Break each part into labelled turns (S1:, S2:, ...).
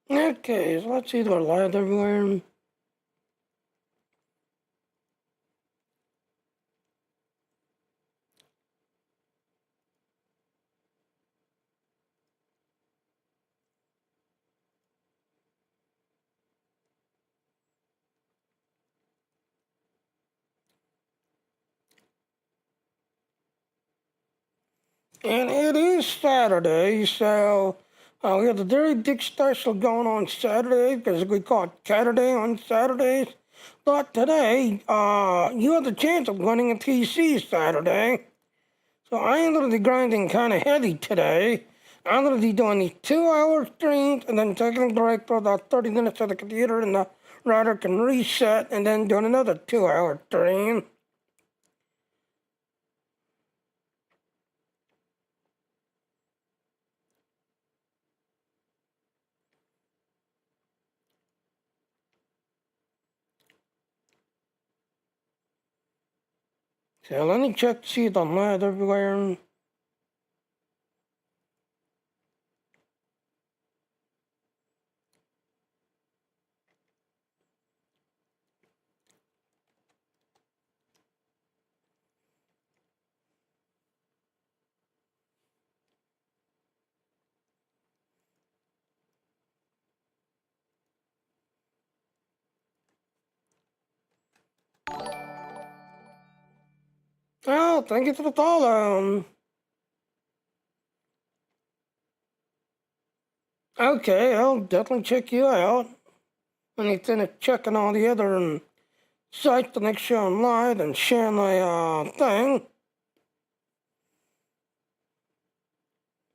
S1: Okay, so let's see, do I live everywhere? And it is Saturday, so we have the Dairy Dick special going on Saturday because we call it Saturday on Saturdays. But today, you have the chance of winning a TC Saturday. So I am going to be grinding kind of heavy today. I'm going to be doing these 2-hour streams and then taking a break for about 30 minutes so the computer and the router can reset and then doing another 2-hour stream. So let me check to see if I'm live everywhere. Oh, thank you for the follow. Okay, I'll definitely check you out. And you finish checking all the other sites to make sure I'm live and sharing my thing.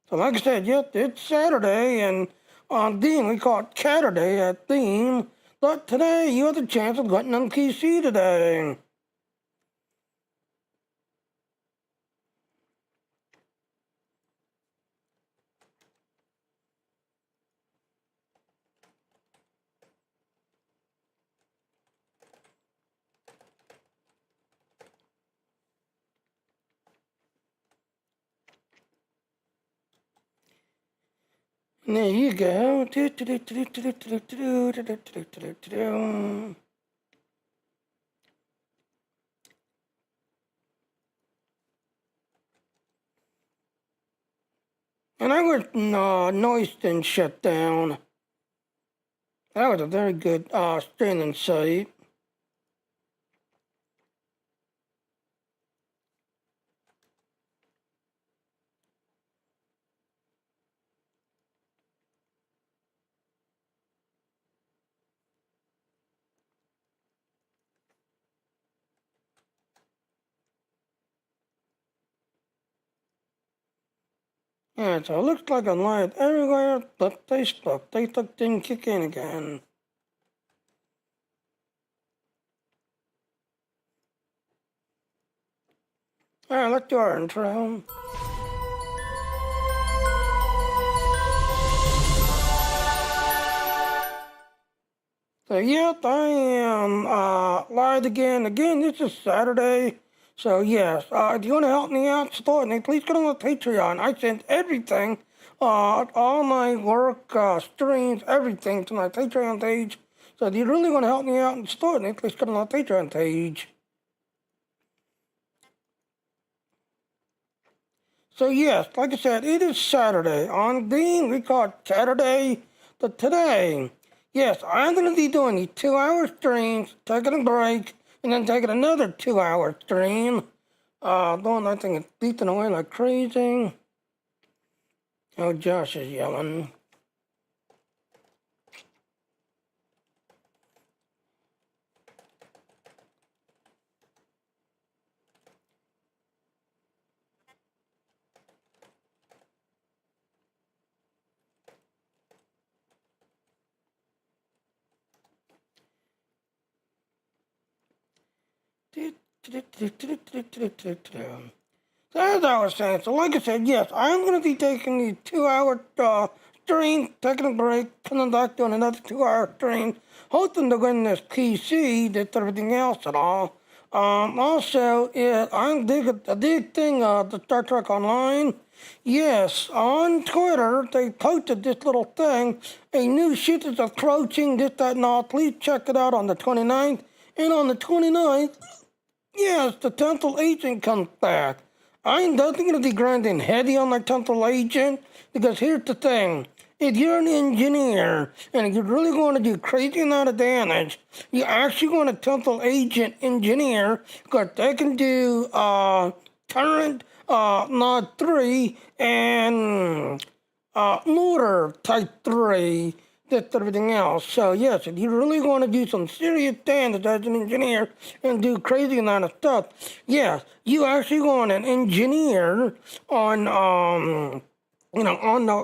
S1: So like I said, yep, it's Saturday, and on Dean we call it Saturday at Theme. But today you have the chance of getting on PC today. And there you go. And I wish noise didn't shut down. That was a very good streaming site. Yeah, so it looks like I'm live everywhere but Facebook. Facebook didn't kick in again. Alright, let's do our intro. So yep, I am live again. Again, this is Saturday. So yes, if you want to help me out, support me, please go on Patreon. I send everything, all my work, streams, everything to my Patreon page. So if you really want to help me out and support me, please go on my Patreon page. So yes, like I said, it is Saturday. On Dean, we call it Saturday to today. Yes, I'm going to be doing these 2-hour streams, taking a break, and then taking another 2-hour stream. Doing that thing, it's beeping away like crazy. Oh, Josh is yelling. So as I was saying, so like I said, yes, I'm going to be taking the 2-hour stream, taking a break, coming back doing another 2-hour stream, hoping to win this PC, that's everything else at all. Also, I'm a big thing, the Star Trek Online. Yes, on Twitter, they posted this little thing. A new ship is approaching, this, that, and all. Please check it out on the 29th. And on the 29th, yes, the Temple Agent comes back. I ain't definitely going to be grinding heavy on my Temple Agent, because here's the thing. If you're an engineer and you're really going to do crazy amount of damage, you actually want a Temple Agent engineer, because they can do turret, mod 3, and mortar type 3, that's everything else. So yes, if you really want to do some serious damage as an engineer and do crazy amount of stuff, yes, you actually want an engineer on on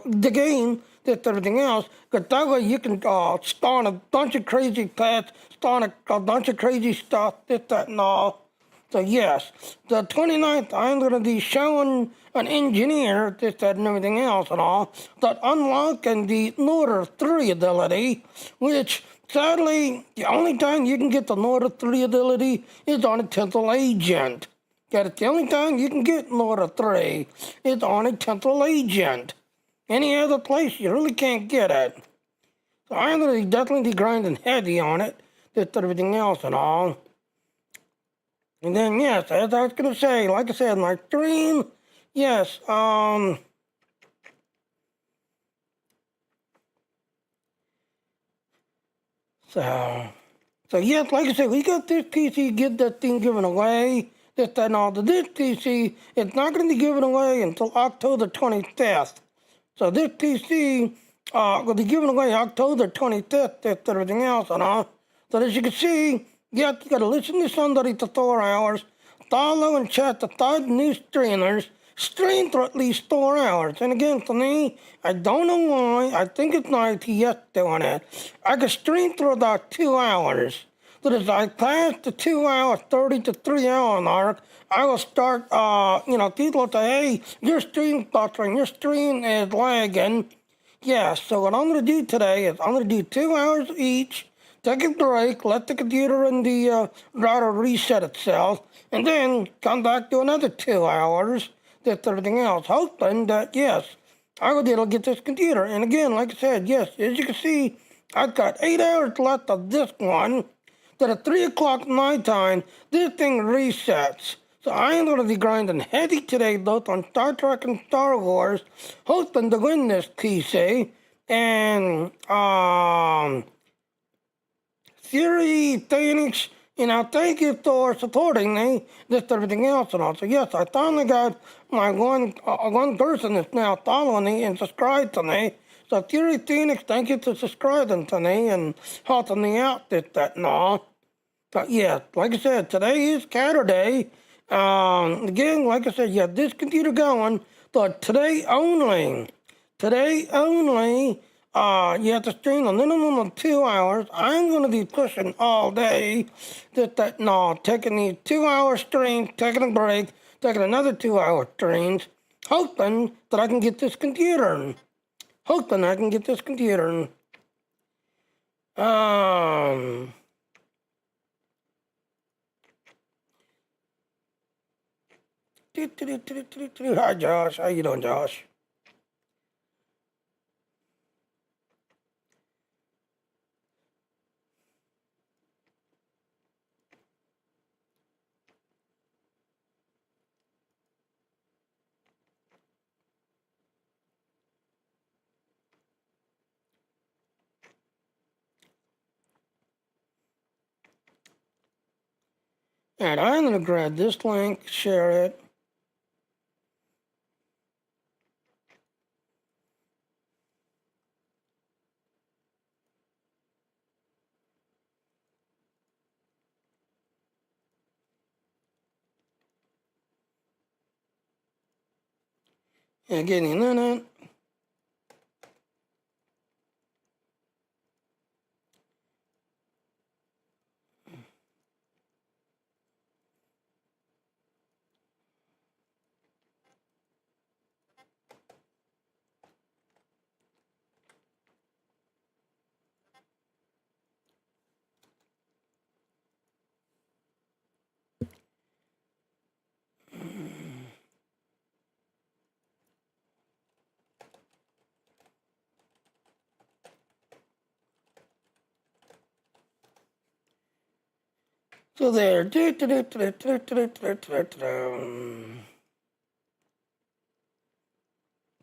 S1: the game, that's everything else, because that way you can spawn a bunch of crazy pets, spawn a bunch of crazy stuff, this, that, and all. So yes, the 29th, I'm going to be showing an engineer, this, that, and everything else and all, that unlocking the Norder 3 ability, which sadly, the only time you can get the Norder 3 ability is on a Temple Agent. That's the only time you can get Norder 3 is on a Temple Agent. Any other place, you really can't get it. So I'm going to definitely be grinding heavy on it, this, everything else and all. And then, yes, as I was going to say, like I said, my stream, yes, so yes, like I said, we got this PC, get that thing given away, this, that, and all. This PC, it's not going to be given away until October 25th. So this PC will be given away October 25th, this, everything else and all. So as you can see, yes, you got to listen to somebody for 4 hours, follow and chat the 5 new streamers, stream for at least 4 hours. And again, for me, I don't know why, I think it's not ITS doing it. I could stream for about 2 hours. But as I pass the 2 hour, 30 to 3 hour mark, I will start, people say, hey, your stream's buffering, your stream is lagging. Yeah, so what I'm going to do today is I'm going to do 2 hours each, take a break, let the computer and the router reset itself, and then come back to another 2 hours, that's everything else, hoping that, yes, I will be able to get this computer. And again, like I said, yes, as you can see, I've got 8 hours left of this one. That at 3 o'clock my time, this thing resets. So I am going to be grinding heavy today, both on Star Trek and Star Wars, hoping to win this PC. And, Siri, Phoenix, thank you for supporting me, this, everything else and all. So yes, I finally got my one person that's now following me and subscribed to me. So Fury Phoenix, thank you for subscribing to me and helping me out, this, that, and all. But yeah, like I said, today is Saturday. Again, like I said, you have this computer going, but today only, you have to stream a minimum of 2 hours. I'm going to be pushing all day, taking these 2 hour streams, taking a break, taking another 2 hour streams, hoping that I can get this computer. Hi, Josh. How you doing, Josh? And I'm going to grab this link, share it. And getting in it. So there. So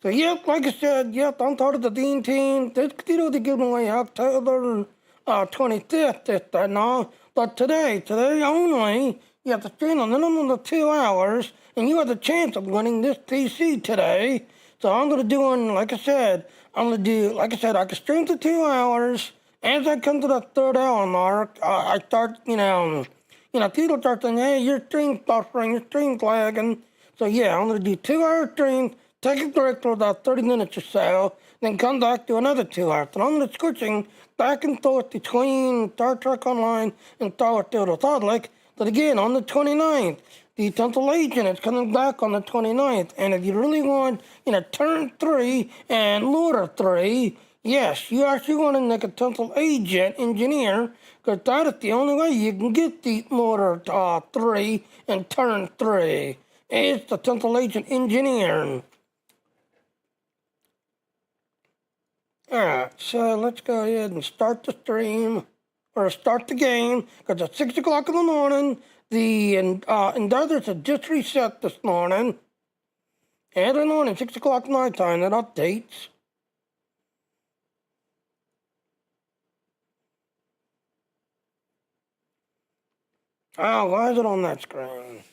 S1: yep, like I said, yep, I'm part of the Dean team. This video to give away October 25th, this that now. But today only, you have to stream a minimum of 2 hours, and you have the chance of winning this PC today. So I'm gonna do one, like I said, I can stream for 2 hours. As I come to the 3rd hour mark, I start, people start saying, hey, your stream's buffering, your stream's lagging. So yeah, I'm gonna do 2 hour stream, take a break for about 30 minutes or so, then come back to another 2 hours. And I'm gonna switching back and forth between Star Trek Online and Star Wars The Republic. But again, on the 29th, the Temple Agent is coming back on the 29th. And if you really want, Turn 3 and Lure 3, yes, you actually want to make a Temple Agent Engineer, because that is the only way you can get the Lure 3 and Turn 3. It's the Temple Agent Engineer. Alright, so let's go ahead and start the stream, or start the game, because it's 6 o'clock in the morning. The Endeavors have just reset this morning. Every morning, 6 o'clock night time, it updates. Oh, why is it on that screen?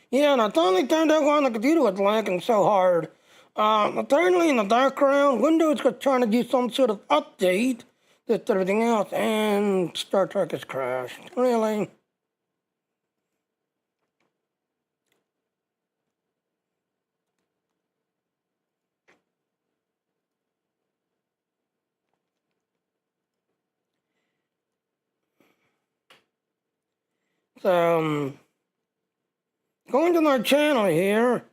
S1: Yeah, and I finally found out why the computer was lagging so hard. Apparently in the background, Windows was trying to do some sort of update that everything else, and Star Trek has crashed. Really? So, going to my channel here.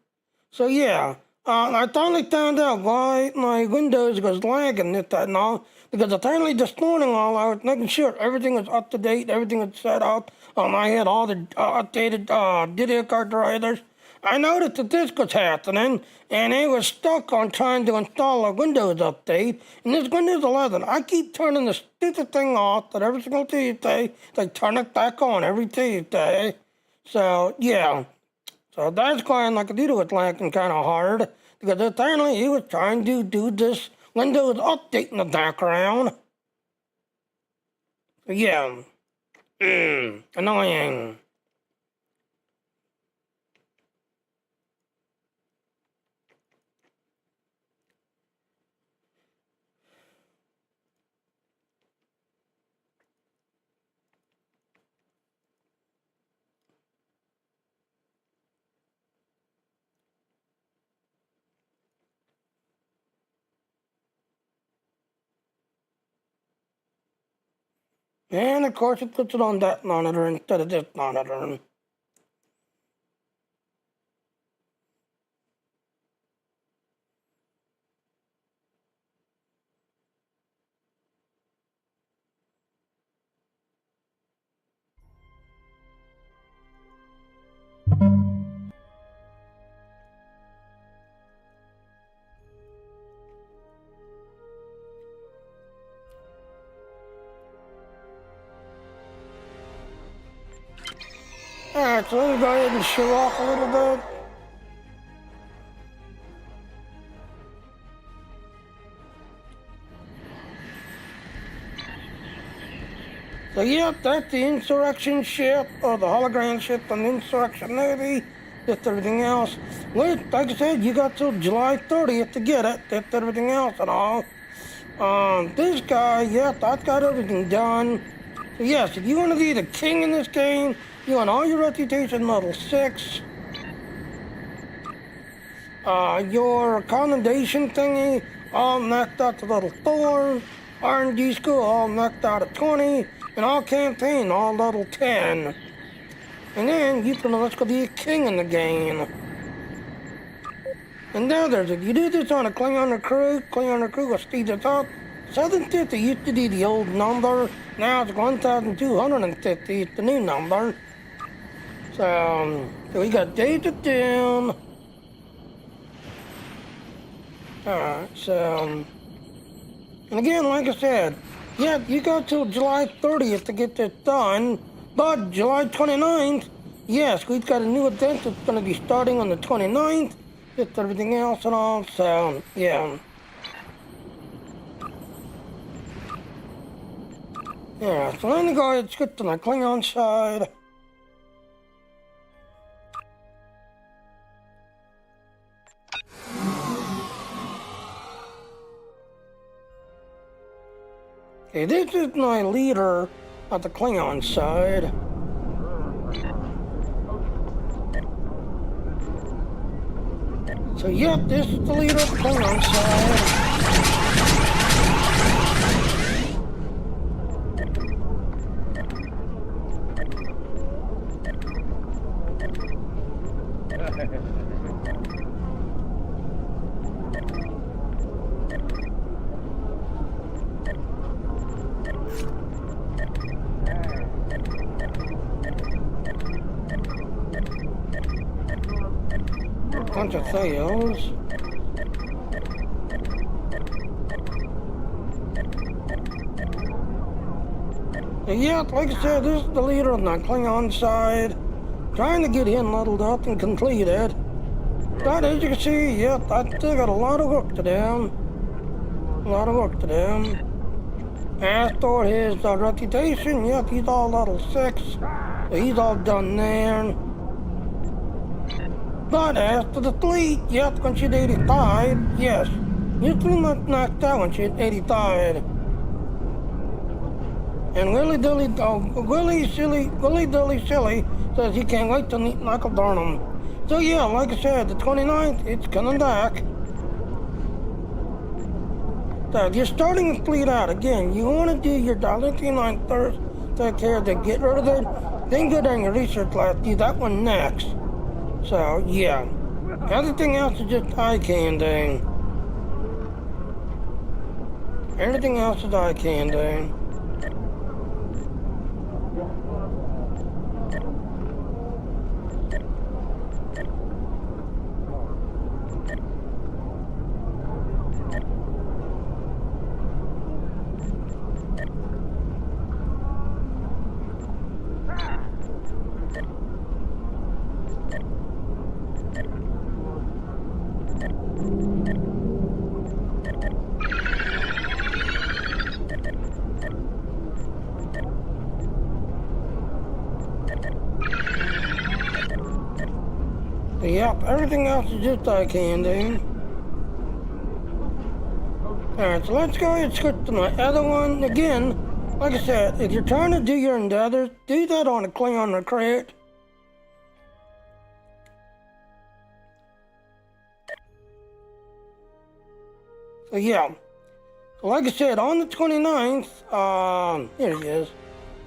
S1: So yeah, I finally found out why my Windows was lagging this, that, and all. Because apparently this morning while I was making sure everything was up to date, everything was set up, I had all the updated video card drivers. I noticed that this was happening, and it was stuck on trying to install a Windows update. And this Windows 11, I keep turning the stupid thing off, but every single Tuesday, they turn it back on every Tuesday. So, yeah. So that's why my computer was lagging kind of hard, because apparently he was trying to do this Windows update in the background. So yeah, annoying. And of course it puts it on that monitor instead of this monitor. Alright, so let me go ahead and show off a little bit. So yep, that's the Insurrection ship, or the hologram ship on Insurrection Navy. Just everything else. Well, like I said, you got till July 30th to get it. That's everything else and all. This guy, yep, I've got everything done. So yes, if you want to be the king in this game, you want all your reputation level 6. Your commendation thingy, all knocked out to level 4. R&D school, all knocked out at 20. And all campaign, all level 10. And then you can let's go be a king in the game. And now there's, if you do this on a Klingon crew will speed this up. 750 used to be the old number. Now it's 1,250, it's the new number. So we got David down. Alright, so And again, like I said, yeah, you got till July 30th to get this done, but July 29th, yes, we've got a new event that's going to be starting on the 29th, just everything else and all, so, yeah. Yeah, so let me go ahead and skip to my Klingon side. Okay, this is my leader at the Klingon side. So, yep, this is the leader of the Klingon side. Bunch of fails. Yeah, like I said, this is the leader on the Klingon side. Trying to get him leveled up and completed. But as you can see, yep, I still got a lot of work to do. A lot of work to do. As for his reputation, yep, he's all level 6. So he's all done there. But as to the fleet, yep, when she's 85, yes. You're pretty much knocked out when she's 85. And Willy Dilly Silly says he can't wait to meet Michael Burnham. So yeah, like I said, the 29th, it's coming back. So if you're starting the fleet out, again, you want to do your Dilithium first, take care of it, get rid of it, then go down your research lab, do that one next. So, yeah. Everything else is just eye candy. Everything else is eye candy. Yep, everything else is just eye candy. Alright, so let's go ahead and switch to my other one. Again, like I said, if you're trying to do your endeavors, do that on a Klingon Recruit. So yeah, so like I said, on the 29th, here he is.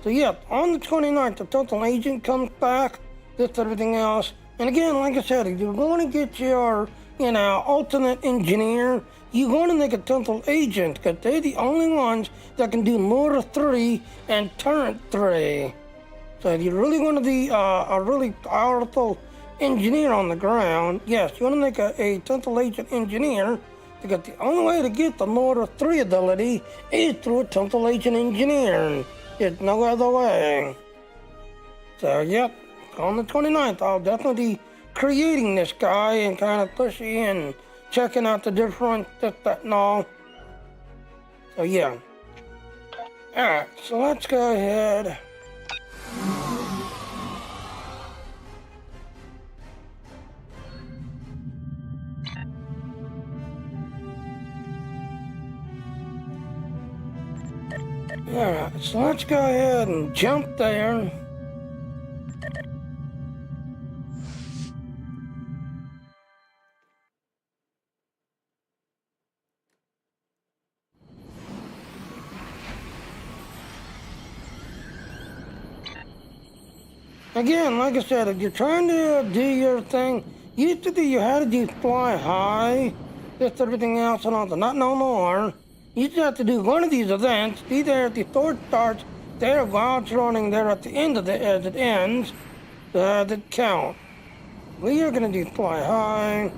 S1: So yeah, on the 29th, the total agent comes back, just everything else. And again, like I said, if you're going to get your, alternate engineer, you're going to make a total agent, because they're the only ones that can do Motor 3 and Turret 3. So if you're really going to be a really powerful engineer on the ground, yes, you want to make a total agent engineer, because the only way to get the Motor 3 ability is through a total agent engineer. There's no other way. So, yep. On the 29th, I'll definitely be creating this guy and kind of pushing and checking out the different this, that, and all. So, yeah. Alright, so let's go ahead. Alright, so let's go ahead and jump there. Again, like I said, if you're trying to do your thing, you had to do fly high, just everything else and all that, not no more. You just have to do one of these events, be there at the third starts, there while it's running there at the end of as it ends, that count. We are gonna do fly high.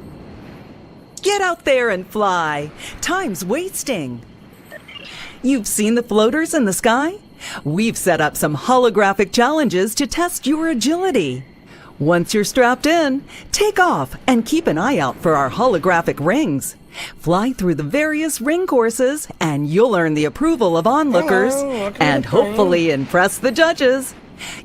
S2: Get out there and fly. Time's wasting. You've seen the floaters in the sky? We've set up some holographic challenges to test your agility. Once you're strapped in, take off and keep an eye out for our holographic rings. Fly through the various ring courses and you'll earn the approval of onlookers and hopefully impress the judges.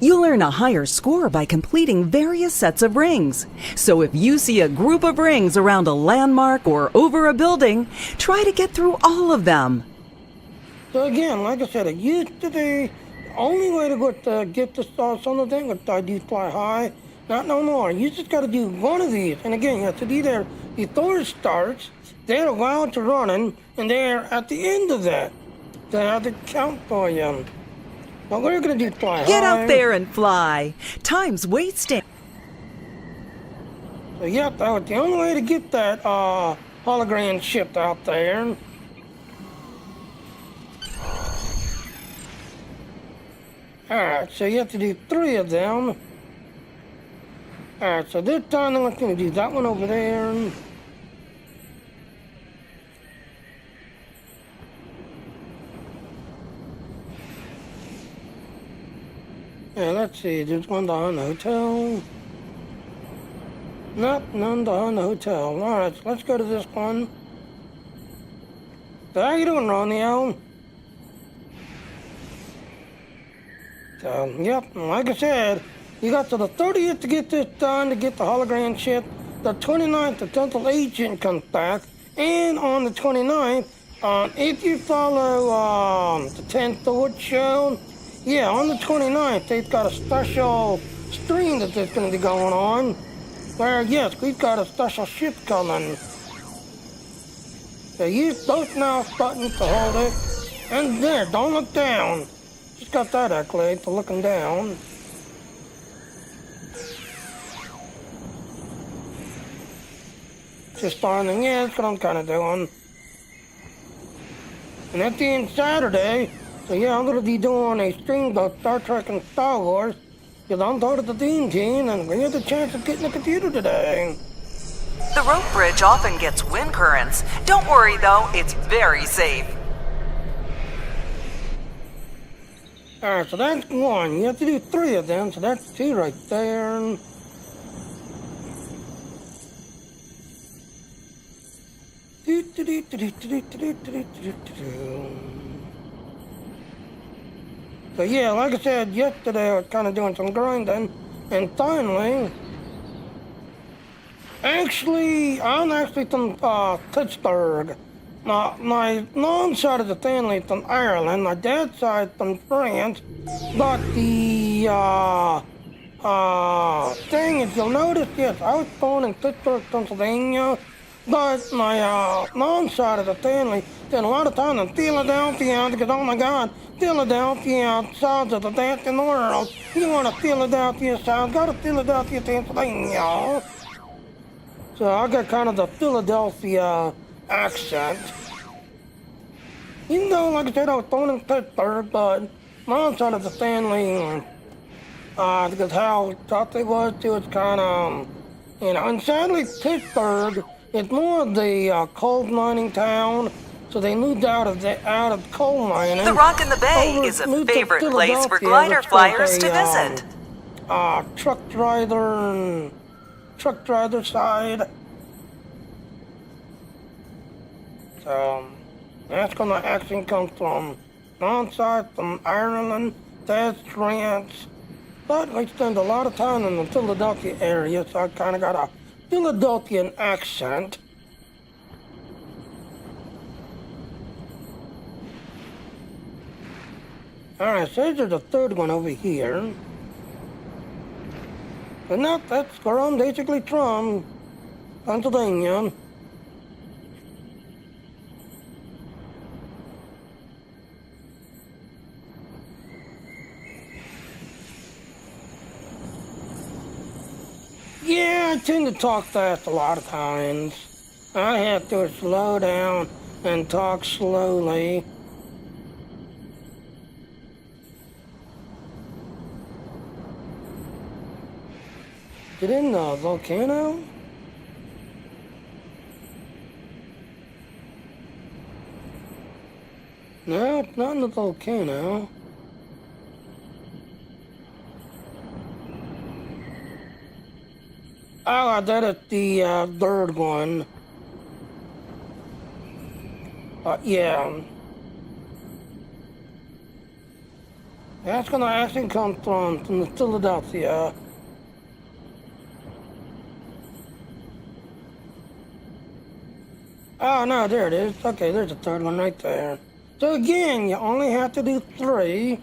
S2: You'll earn a higher score by completing various sets of rings. So if you see a group of rings around a landmark or over a building, try to get through all of them.
S1: So again, like I said, it used to be the only way to get the something was to fly high. Not no more. You just got to do one of these. And again, you have to be there before it starts. They're while it's running, and they're at the end of that. They have to count for you. But we're going to do fly high.
S2: Get out there and fly. Time's wasting.
S1: So yep, that was the only way to get that hologram ship out there. Alright, so you have to do 3 of them. Alright, so this time I'm going to do that one over there. Yeah, let's see, there's one behind the hotel. Nope, none behind the hotel. Alright, so let's go to this one. So how you doing, Romeo? So, yep, like I said, you got to the 30th to get this done, to get the hologram ship. The 29th, the dental agent comes back. And on the 29th, if you follow the 10th Thought show, yeah, on the 29th, they've got a special stream that's going to be going on. Where, yes, we've got a special ship coming. So use those mouse buttons to hold it. And there, don't look down. Just got that accolade for looking down. Just finding, yeah, that's what I'm kind of doing. And that's being Saturday, so yeah, I'm going to be doing a stream about Star Trek and Star Wars, because I'm part of the Theme Team, and we had the chance of getting a computer today.
S2: The rope bridge often gets wind currents. Don't worry though, it's very safe.
S1: Alright, so that's 1. You have to do 3 of them, so that's 2 right there. So yeah, like I said yesterday, I was kind of doing some grinding, and finally, I'm actually from Pittsburgh. My mom's side of the family is from Ireland, my dad's side from France, but the thing is, you'll notice, yes, I was born in Pittsburgh, Pennsylvania, but my mom's side of the family spent a lot of time in Philadelphia, because oh my God, Philadelphia sounds of the best in the world. You want a Philadelphia sound, go to Philadelphia, Pennsylvania. So I got kind of the Philadelphia accent. Even though, like I said, I was born in Pittsburgh, but mom's side of the family, because how tough it was, it was kind of, and sadly Pittsburgh is more of the coal mining town, so they moved out of coal mining.
S2: The Rock in the Bay is a favorite place for glider flyers to visit.
S1: Truck driver side. So that's where my accent comes from. Mom's side from Ireland, dad's France. But I spend a lot of time in the Philadelphia area, so I kind of got a Philadelphian accent. Alright, so there's a 3rd one over here. But no, that's where I'm basically from, Pennsylvania. Yeah, I tend to talk fast a lot of times. I have to slow down and talk slowly. Is it in the volcano? No, it's not in the volcano. Oh, that is the third one. Yeah. That's gonna actually come from the Philadelphia. Oh, no, there it is. Okay, there's the third one right there. So again, you only have to do 3.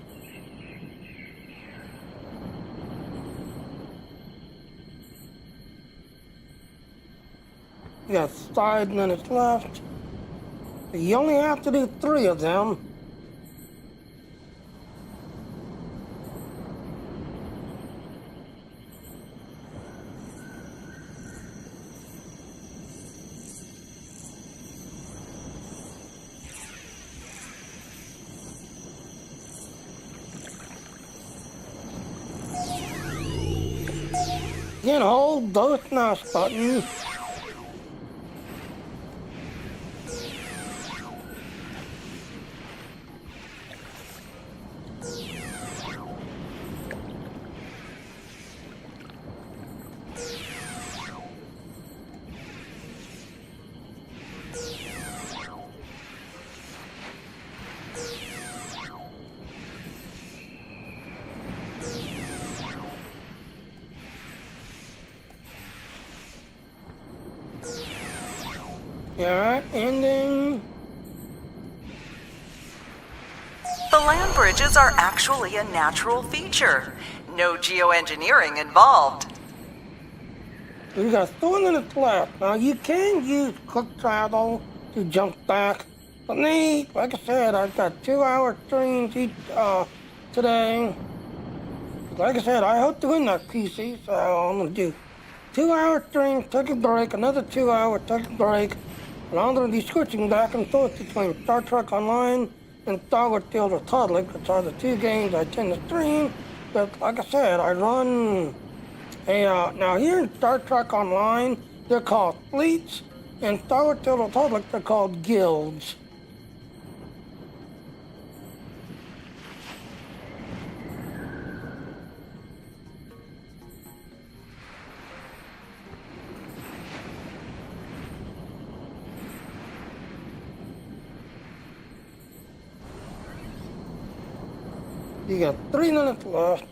S1: You got 5 minutes left. You only have to do 3 of them. Again, hold both mouse buttons. Alright, and then...
S2: The land bridges are actually a natural feature. No geoengineering involved.
S1: We got 4 minutes left. Now, you can use quick travel to jump back. But me, like I said, I've got 2-hour streams today. Like I said, I hope to win that PC, so I'm going to do 2-hour stream, take a break, another 2 hour, take a break. And I'm going to be switching back and forth between Star Trek Online and Star Wars Field Republic, which are the 2 games I tend to stream. But like I said, I run now here in Star Trek Online, they're called fleets, and Star Wars Field Republic, they're called guilds. You got 3 minutes left.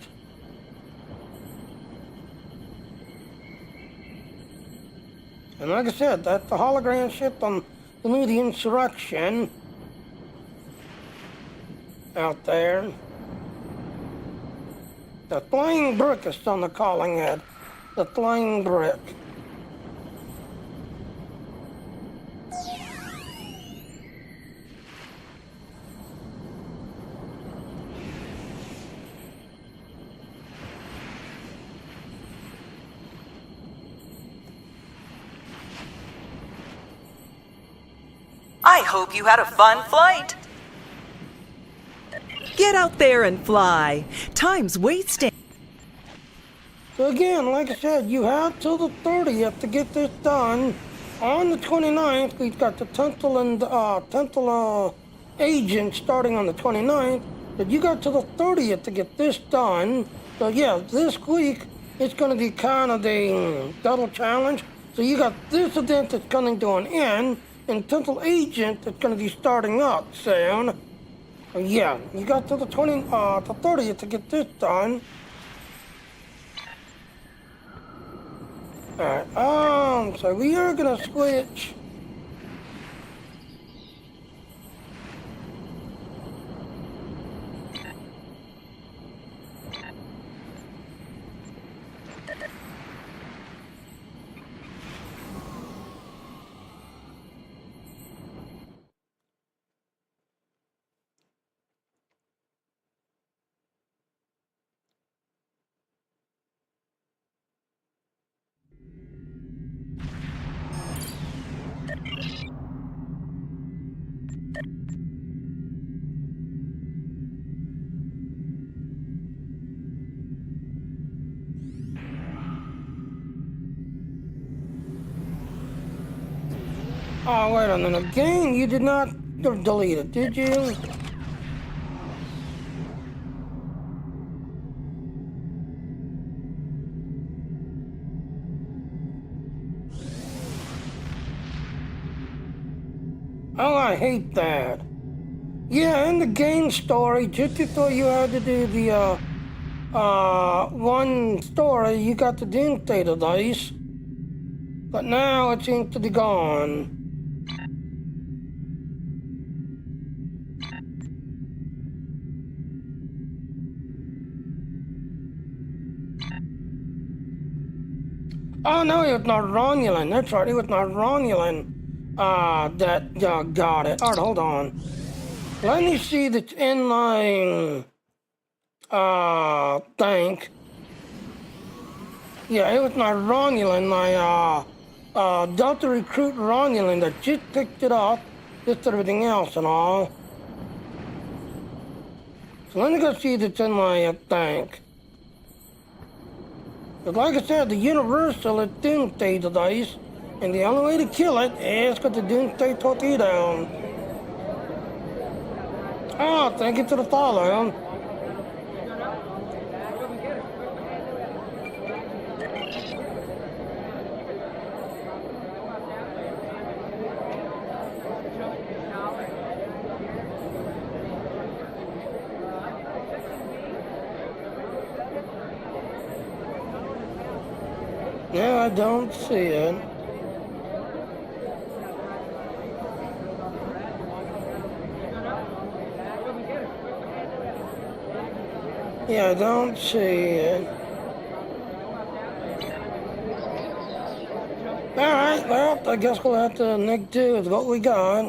S1: And like I said, that's the hologram ship on the movie Insurrection out there. The flying brick is on the calling it. The flying brick.
S2: I hope you had a fun flight. Get out there and fly. Time's wasting.
S1: So again, like I said, you have till the 30th to get this done. On the 29th, we've got the Tental agent starting on the 29th. But you got till the 30th to get this done. So yeah, this week it's going to be kind of the double challenge. So you got this event that's coming to an end, and Tental agent that's going to be starting up soon. So yeah, you got till the 30th to get this done. Alright, so we are gonna switch. Oh, wait a minute. Game, you did not delete it, did you? Oh, I hate that. Yeah, in the game story, just before you had to do the, one story, you got the Doomsday dice. But now it seems to be gone. Oh, no, it was not Romulan. That's right, it was not Romulan. That got it. Alright, hold on. Let me see the inline, thing. Yeah, it was not Romulan. My, Delta Recruit Romulan that just picked it up, just everything else and all. So let me go see that's in my thing. But like I said, the Universal is Doomsday dice, and the only way to kill it is with the Doomsday torpedo. Oh, thank you to the follow. Yeah, I don't see it. Yeah, I don't see it. Alright, well, I guess we'll have to make do with what we got.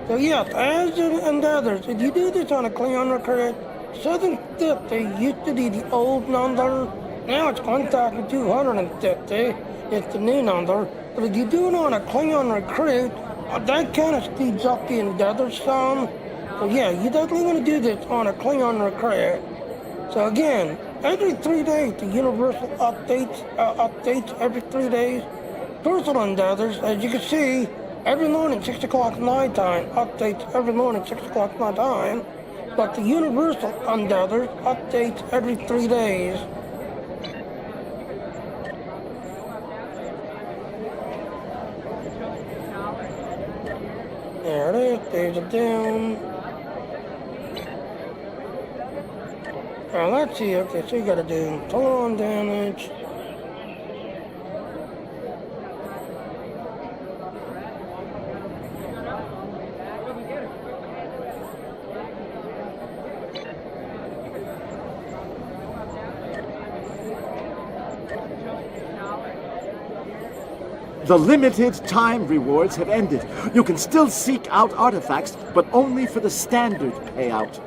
S1: So yes, as and others, if you do this on a Klingon recruit, 750 used to be the old number. Now it's 1,250. It's the new number. But if you do it on a Klingon recruit, that kind of speeds up the endeavor some. So yeah, you definitely want to do this on a Klingon recruit. So again, every 3 days, the Universal updates every 3 days. Personal endeavors, as you can see, every morning 6 o'clock my time, updates every morning 6 o'clock my time. But the Universal endeavors updates every 3 days. There it is, there's a doom. Now let's see, okay, so you gotta do total on damage.
S3: The limited time rewards have ended. You can still seek out artifacts, but only for the standard payout.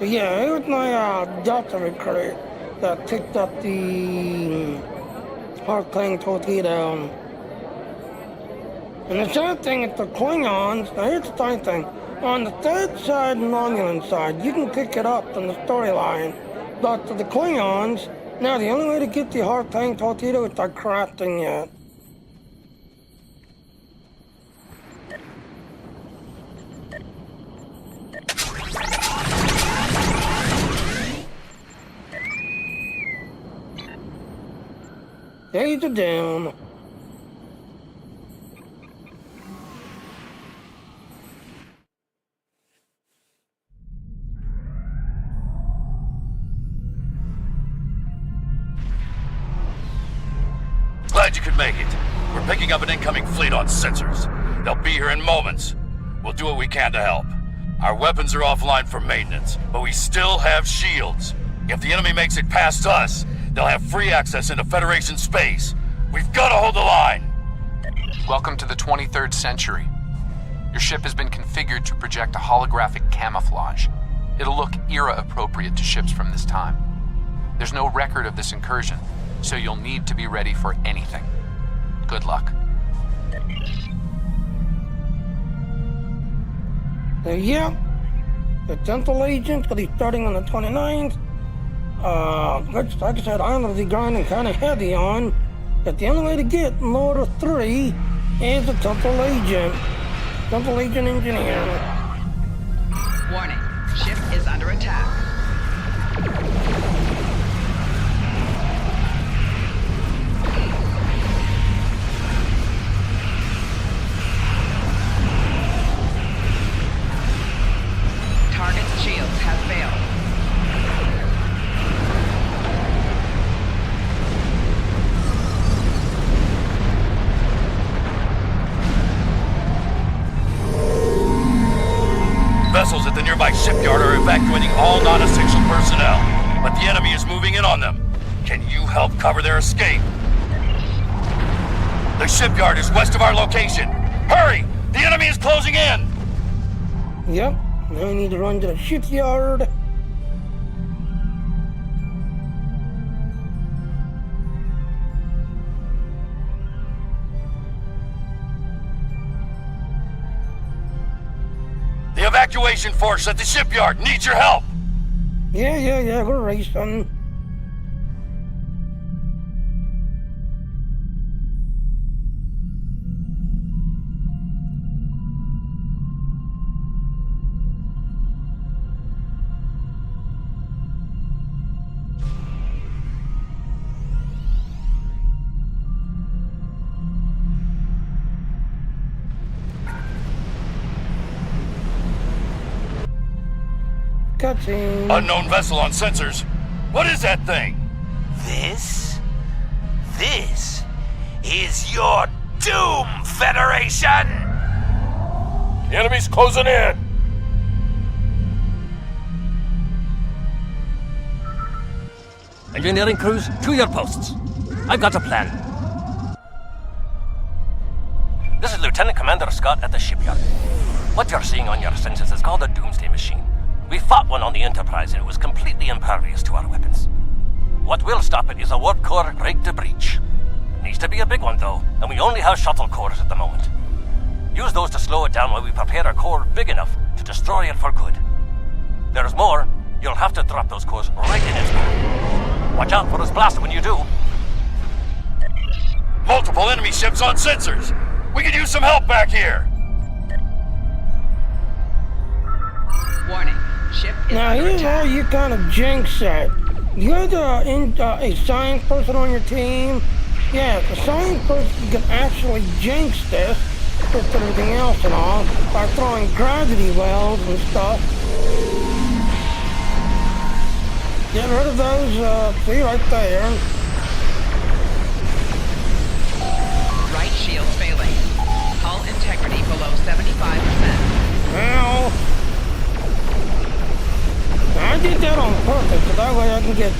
S1: Yeah, it was my Delta recruit that picked up the hard-playing torpedo. And the sad thing is the Klingons, now here's the funny thing, on the third side and Romulan side, you can pick it up in the storyline, but for the Klingons, now the only way to get the hard-playing torpedo is by crafting it. He's a doom.
S4: Glad you could make it. We're picking up an incoming fleet on sensors. They'll be here in moments. We'll do what we can to help. Our weapons are offline for maintenance, but we still have shields. If the enemy makes it past us, they'll have free access into Federation space. We've got to hold the line.
S5: Welcome to the 23rd century. Your ship has been configured to project a holographic camouflage. It'll look era-appropriate to ships from this time. There's no record of this incursion, so you'll need to be ready for anything. Good luck.
S1: Yeah, the dental agent will be starting on the 29th. Which, like I said, I'm gonna be grinding kind of heavy on. But the only way to get in Order 3 is a Temple Agent. Temple Agent Engineer.
S6: Warning, ship is under attack. Target's shields have failed.
S4: Vessels at the nearby shipyard are evacuating all non-essential personnel, but the enemy is moving in on them. Can you help cover their escape? The shipyard is west of our location. Hurry! The enemy is closing in!
S1: Yep, now I need to run to the shipyard.
S4: The evacuation force at the shipyard needs your help!
S1: Yeah, we're racing. Cutscene.
S4: Unknown vessel on sensors. What is that thing?
S7: This is your doom, Federation!
S4: The enemy's closing in!
S8: Engineering crews, to your posts. I've got a plan. This is Lieutenant Commander Scott at the shipyard. What you're seeing on your sensors is called a doomsday machine. We fought one on the Enterprise and it was completely impervious to our weapons. What will stop it is a warp core rigged to breach. It needs to be a big one though, and we only have shuttle cores at the moment. Use those to slow it down while we prepare a core big enough to destroy it for good. There's more. You'll have to drop those cores right in its path. Watch out for his blast when you do.
S4: Multiple enemy ships on sensors! We could use some help back here!
S6: Warning, ship is
S1: Now
S6: under
S1: here's how
S6: attack.
S1: you kind of jinx it. You're a science person on your team. Yeah, the science person can actually jinx this with everything else and all by throwing gravity wells and stuff. Get rid of those, see right there.
S6: Right shield failing. Hull integrity below 75%.
S1: Now, I did that on purpose, so that way I can get,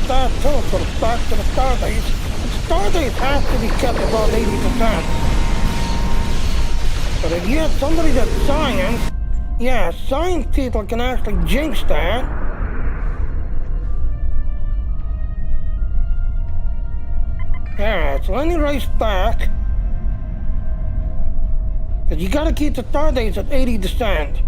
S1: fast teleport back to the Starbase. The Starbase has to be kept above 80%. But if you have somebody that's science, yeah, science people can actually jinx that. Alright, so let me race back. Because you gotta keep the Starbase at 80%.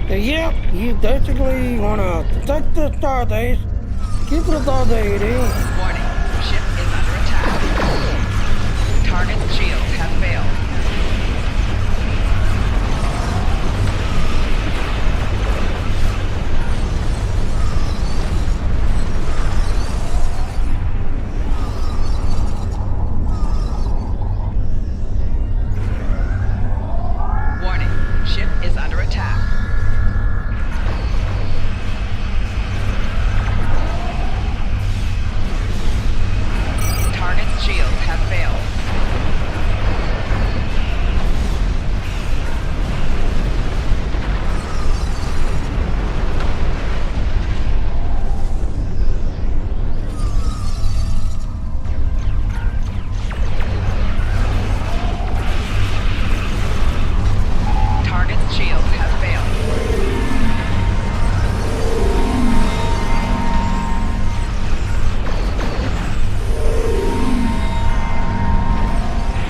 S1: Yep, you basically want to protect the Starbase, keep it above 80.
S6: Warning, ship is under attack. Target shields have failed.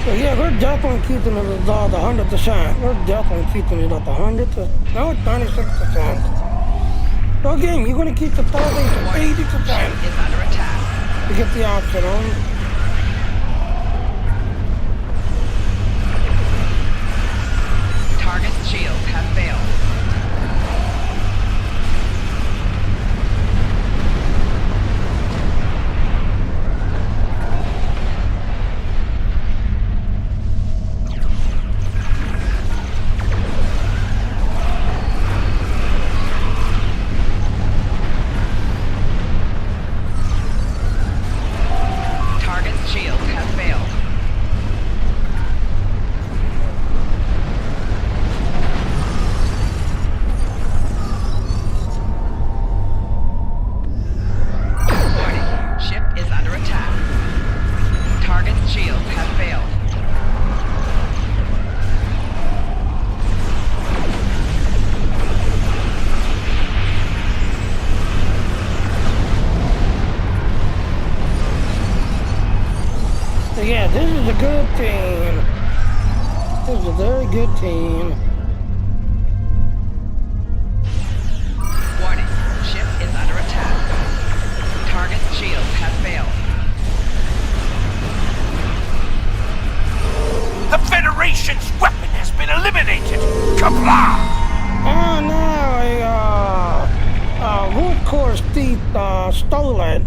S1: So yeah, we're definitely keeping it at the 100%. We're definitely keeping it at the 100 to, no, it's 96%. So again, you're going to keep the target at 80%
S6: Is under attack.
S1: to get the option on.
S6: Target's shields have failed. Target's shields have failed. Warning, ship is under attack. Target's shields have failed.
S1: So yeah, this is a good team. This is a very good team.
S6: Warning, ship is under attack. Target's shields have failed.
S7: The Federation's weapon has been eliminated! Kablam!
S1: Oh no, a root course thief stole it.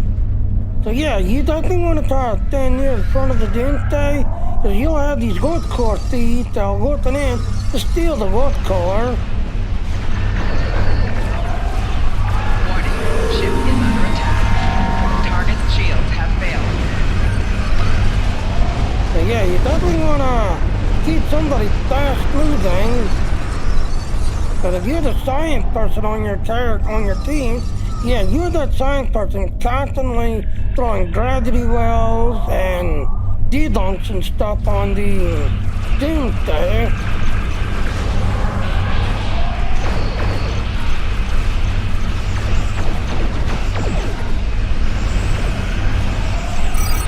S1: So yeah, you definitely want to try to stand near in front of the doomsday, because you'll have these root core thieves that are looking in to steal the root core.
S6: Warning, ship is under attack. Target's shields have failed.
S1: So yeah, you definitely want to keep somebody fast moving. But if you're the science person on your team, yeah, you're that science person constantly throwing gravity wells and debunks and stuff on the doomsday.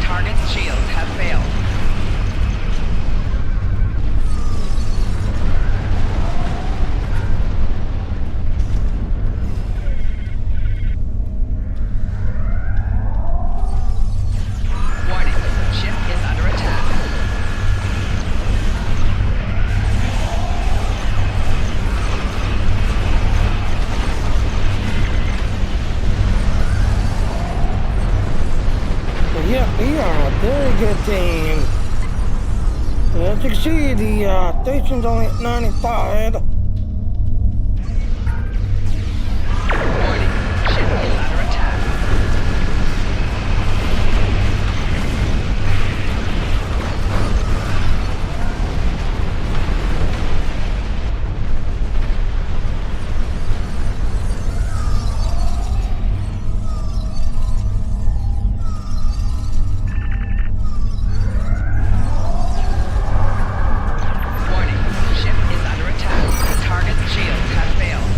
S6: Target's shields have failed. Warning, ship is under attack.
S1: So yeah, we are a very good team. As you can see, the station's only at 95.
S6: Warning, ship is under attack. Warning, ship is under attack. Target's shields have failed.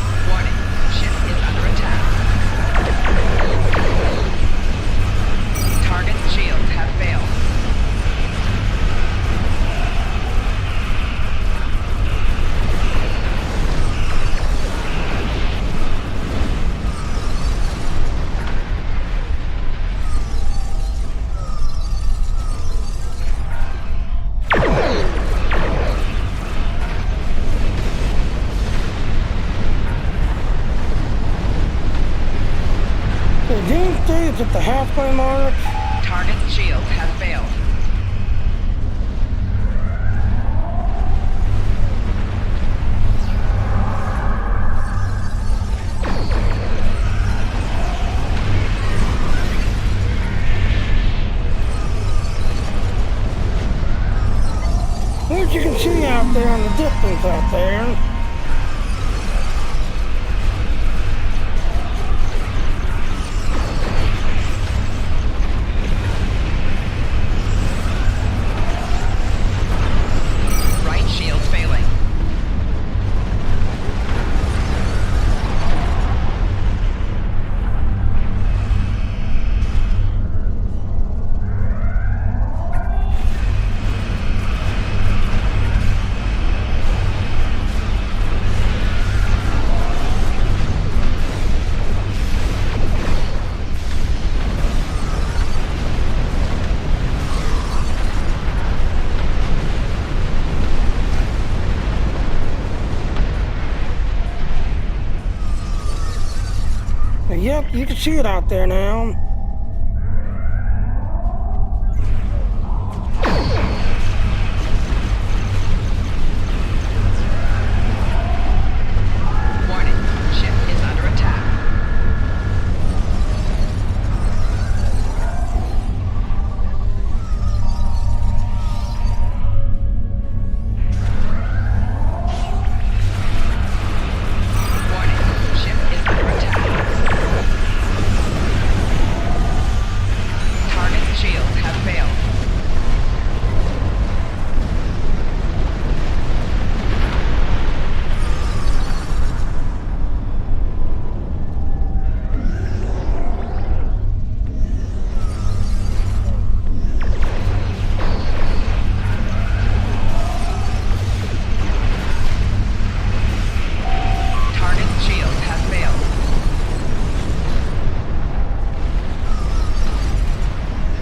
S6: Warning, ship is under attack. Target's shields have failed.
S1: The doomsday is at the halfway mark.
S6: Target's shields have failed.
S1: As you can see out there in the distance out there, you can see it out there now.
S6: Warning, ship is under attack. Warning, ship is under attack. Target shields have failed. Target shields have failed.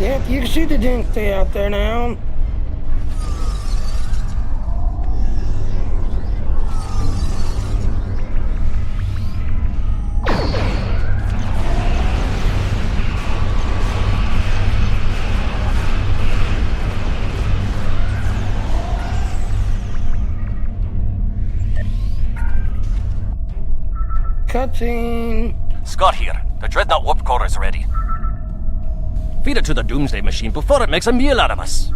S1: Yep, you can see the density out there now. Cutscene.
S8: Scott here. The Dreadnought warp core is ready. Feed it to the Doomsday Machine before it makes a meal out of us.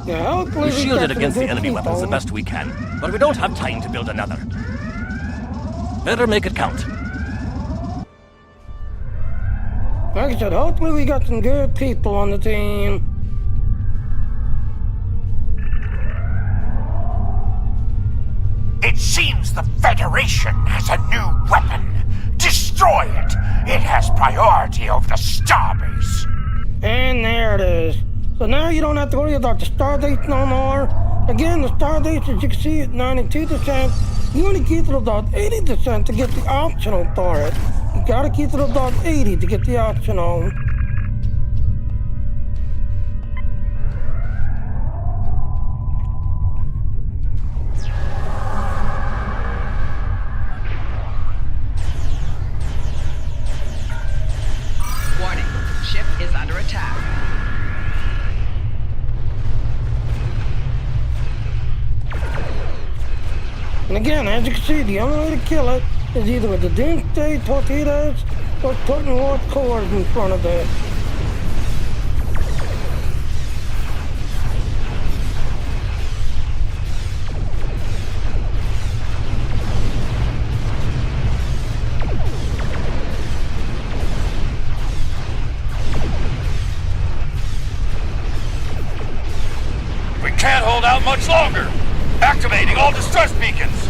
S1: Yeah, hopefully
S8: We
S1: we
S8: shielded
S1: got
S8: against
S1: some
S8: the
S1: good
S8: enemy weapons the
S1: people.
S8: best we can, but we don't have time to build another. Better make it count.
S1: Like I said, hopefully we got some good people on the team.
S7: It seems the Federation has a new weapon. Destroy it. It has priority over the starbase.
S1: And there it is. So now you don't have to worry about the stardate no more. Again, the stardate, as you can see, at 92%. You only keep it about 80% to get the optional turret. You gotta keep it about 80 to get the optional.
S6: Warning, ship is under attack.
S1: And again, as you can see, the only way to kill it is either with the Doomsday torpedoes or putting warp cores in front of it.
S4: We can't hold out much longer. Activating all distress beacons.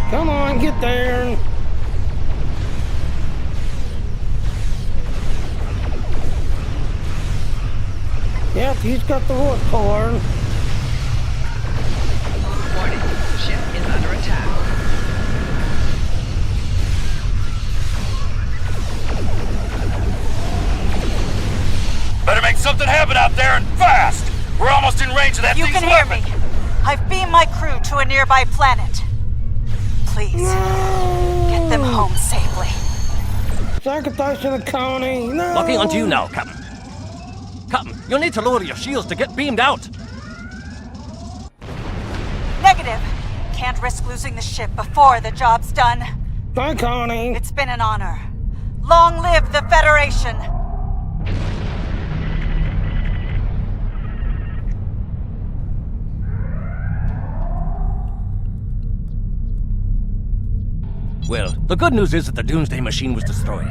S1: Come on, get there. Yep, he's got the warp core.
S6: Warning, ship is under attack.
S4: Better make something happen out there and fast. We're almost in range of that
S9: You
S4: thing's
S9: can hear
S4: weapon.
S9: me. I've beamed my crew to a nearby planet. Please, get them home safely.
S1: Sacrificing the colony. No.
S8: Locking onto you now, Captain. Captain, you'll need to lower your shields to get beamed out.
S9: Negative. Can't risk losing the ship before the job's done.
S1: Bye, Connie.
S9: It's been an honor. Long live the Federation!
S8: Well, the good news is that the Doomsday Machine was destroyed.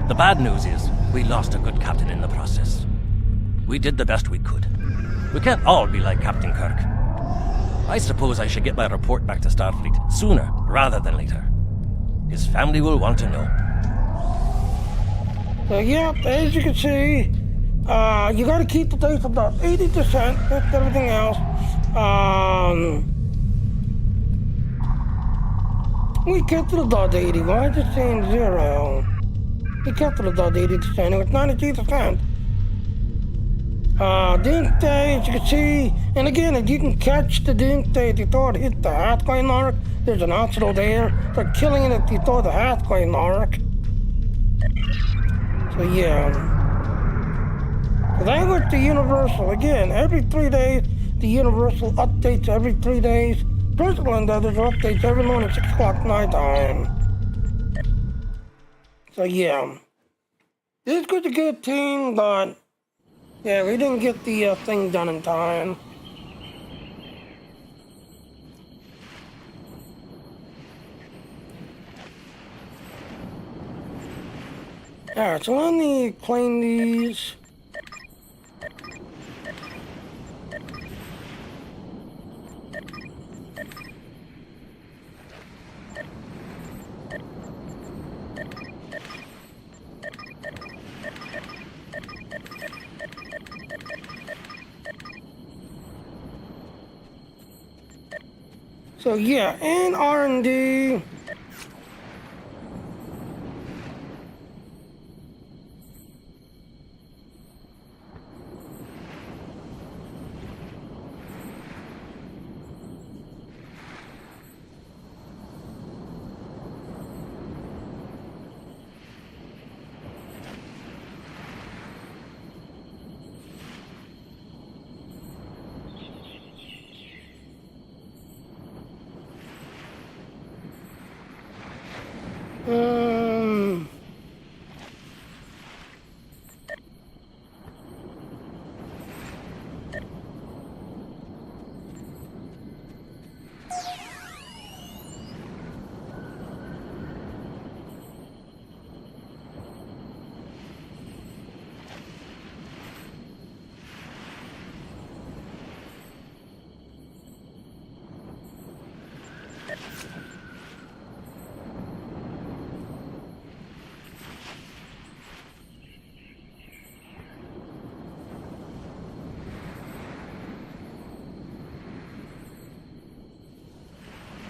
S8: The bad news is we lost a good captain in the process. We did the best we could. We can't all be like Captain Kirk. I suppose I should get my report back to Starfleet sooner rather than later. His family will want to know.
S1: So, yep, as you can see, you gotta keep the data about 80%, that's everything else. We kept it about 80, why is it saying 0? We kept it about 80%, it was 92%. Doomsday, as you can see, and again, if you can catch the Doomsday if you thought it hit the halfway mark, there's an obstacle there. They're killing it if you thought the halfway mark. So yeah. So that was the Universal. Again, every 3 days, the Universal updates every 3 days. Principal and others updates every morning, 6 o'clock night time. So yeah. This was a good team, but yeah, we didn't get the thing done in time. Alright, so let me claim these. So yeah, and R&D.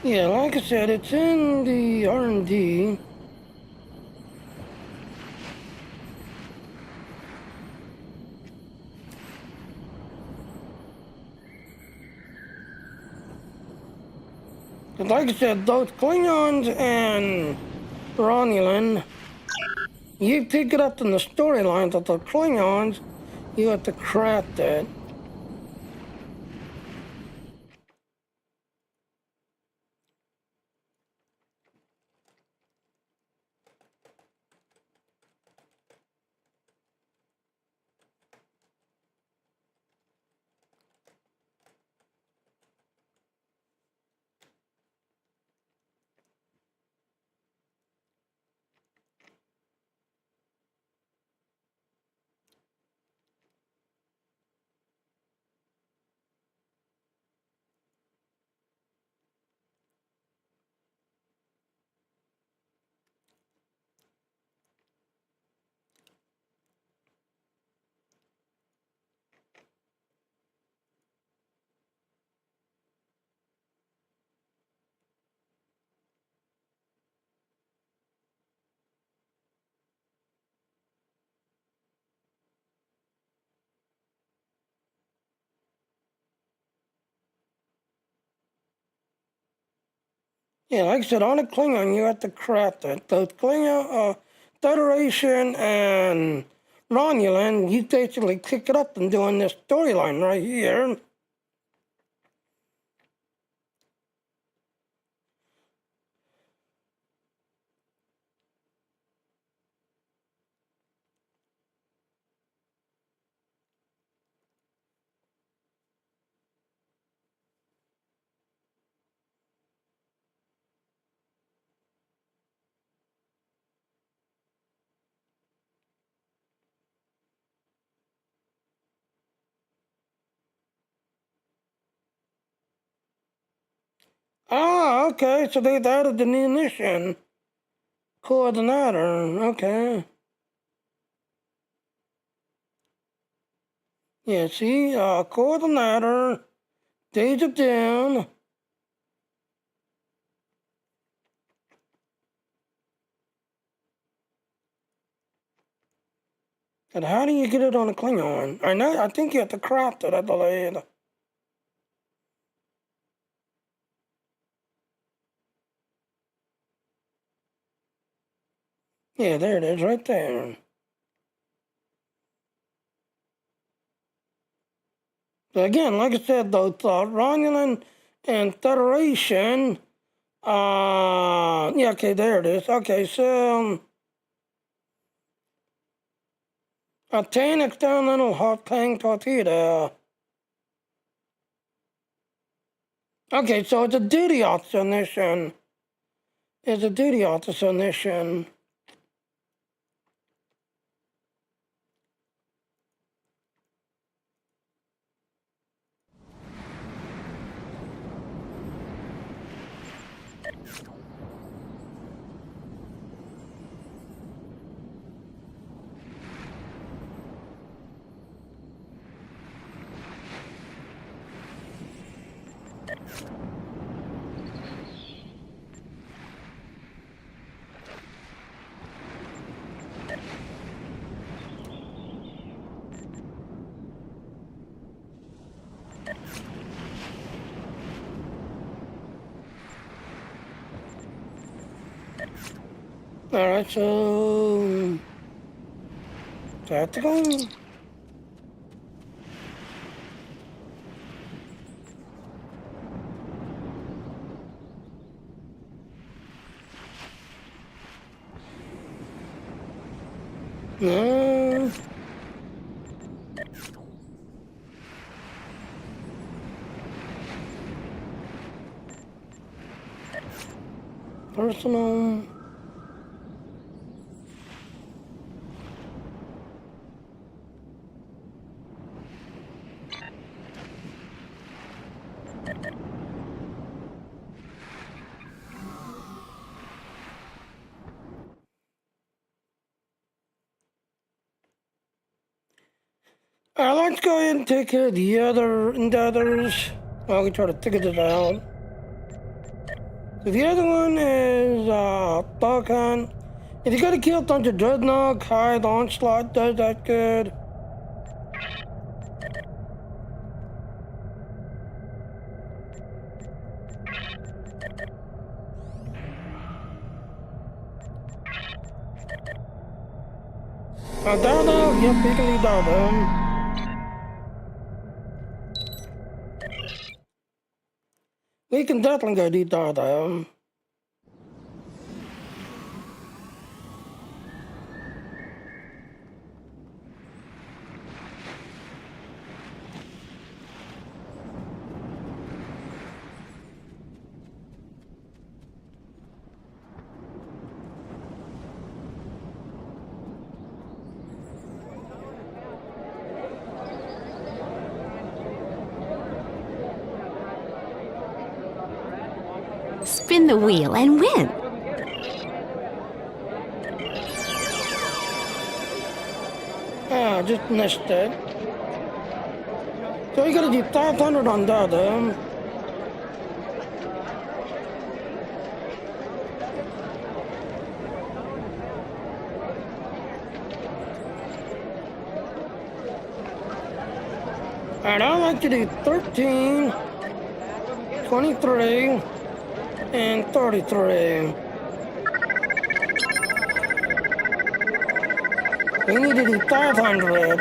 S1: Yeah, like I said, it's in the R&D. But like I said, both Klingons and Romulan, you pick it up in the storylines of the Klingons, you have to craft it. Yeah, like I said, on a Klingon, you have to craft it. Both Klingon, Federation and Romulan, you basically pick it up and doing this storyline right here. Ah, okay, so they've added the munition coordinator, okay. Yeah, see, coordinator, days of down. And how do you get it on a Klingon? I think you have to craft it, I believe. Yeah, there it is, right there. So again, like I said, those Romulan and Federation, yeah, okay, there it is. Okay, so, obtain experimental hot tank torpedo. Okay, so it's a duty officer mission. It's a duty officer mission. Alright, so tactical. No. Personal. Let's go ahead and take care of the others. Well, we try to figure this out. So the other one is Dog Hunt. If you gotta kill a bunch of Dreadnought, hide onslaught does that good. Dado, yep, we can leave Dado. We can definitely go do Dado.
S10: Spin the wheel and win.
S1: Ah, just missed it. So we gotta do 500 on Dado. Alright, I'd like to do 13, 23, and 33. We need to do 500.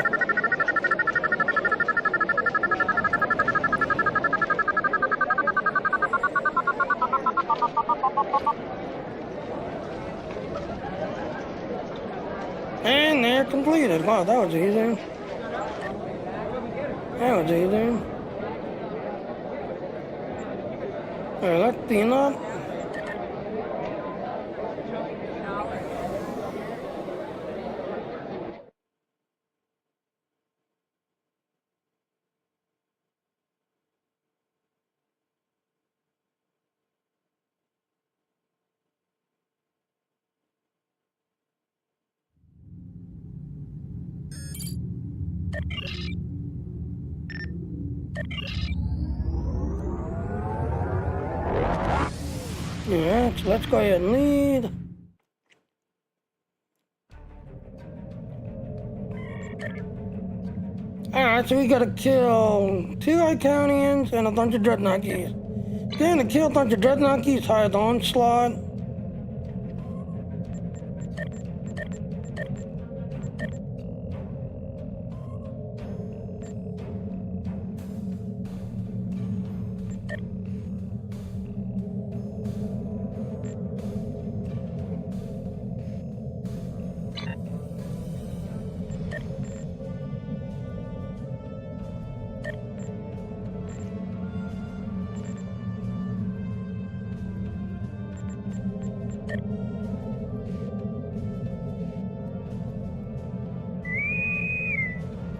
S1: And they're completed. Wow, that was easy. That was easy. Alright, let's clean up. Yeah, so let's go ahead and lead. Alright, so we gotta kill 2 Iconians and a bunch of Dreadnoughties. Then to kill a bunch of Dreadnoughties, hide the onslaught.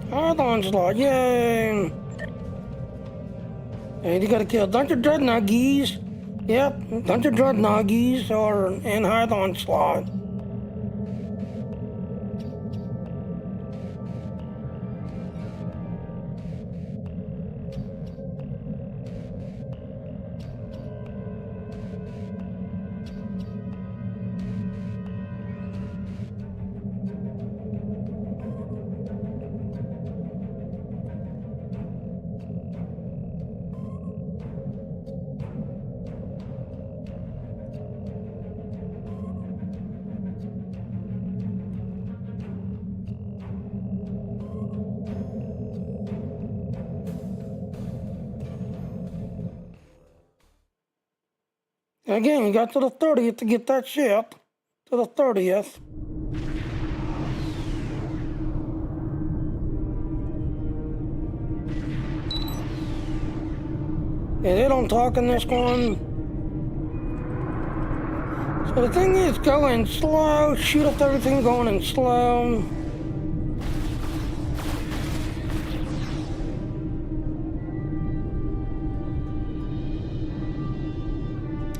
S1: Hide the onslaught, yay! And you gotta kill a bunch of Dreadnoughties. Yep, a bunch of Dreadnoughties and hide the onslaught. Again, you got to the 30th to get that ship. To the 30th. Yeah, they don't talk in this one. So the thing is, go in slow, shoot up everything going in slow.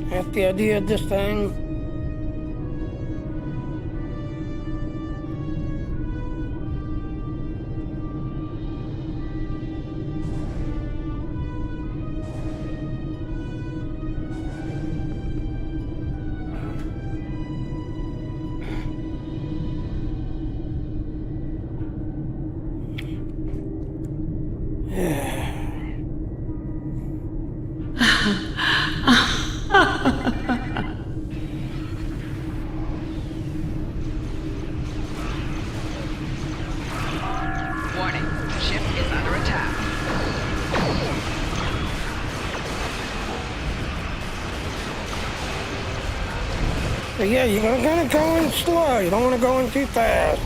S1: That's the idea of this thing.
S6: Warning, ship is under attack.
S1: So yeah, you're gonna go in slow. You don't want to go in too fast.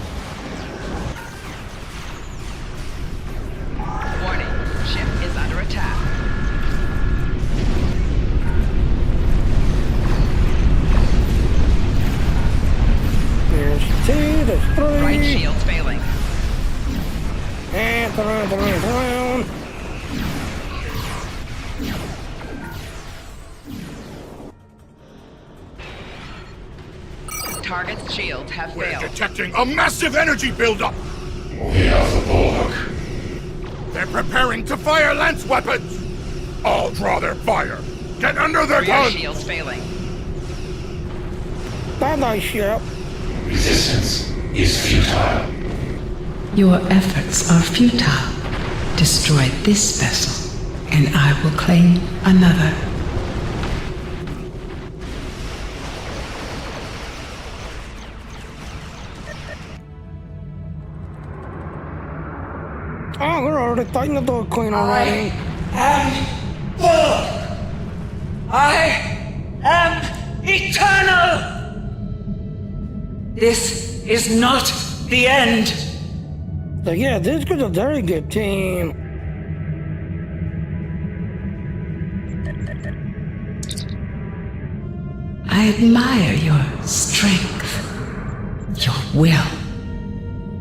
S6: Warning, ship is under attack.
S1: There's 2, there's 3.
S6: Right shield's failing.
S1: And around.
S6: Target's shields have
S7: We're
S6: failed.
S7: detecting a massive energy buildup.
S11: We have the bulwark.
S7: They're preparing to fire lance weapons. I'll draw their fire. Get under their
S6: Rear
S7: guns.
S6: shield's failing.
S1: Bye-bye, ship.
S11: Resistance is futile.
S12: Your efforts are futile. Destroy this vessel, and I will claim another.
S1: Oh, we're already fighting the Dog Queen already.
S13: I am eternal! This is not the end.
S1: So yeah, this is a very good team.
S12: I admire your strength, your will.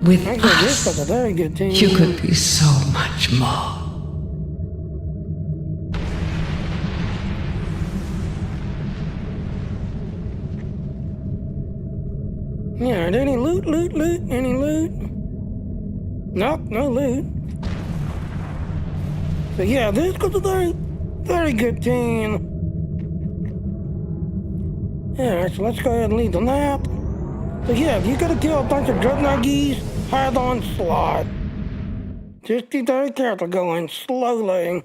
S12: With
S1: Actually, this
S12: us,
S1: was a very good team.
S12: you could be so much more.
S1: Yeah, any loot? Any loot? Nope, no loot. So yeah, this was a very, very good team. Alright, so let's go ahead and leave the map. So yeah, if you gotta kill a bunch of dreadnought geese, head on slot. Just be very careful going slowly.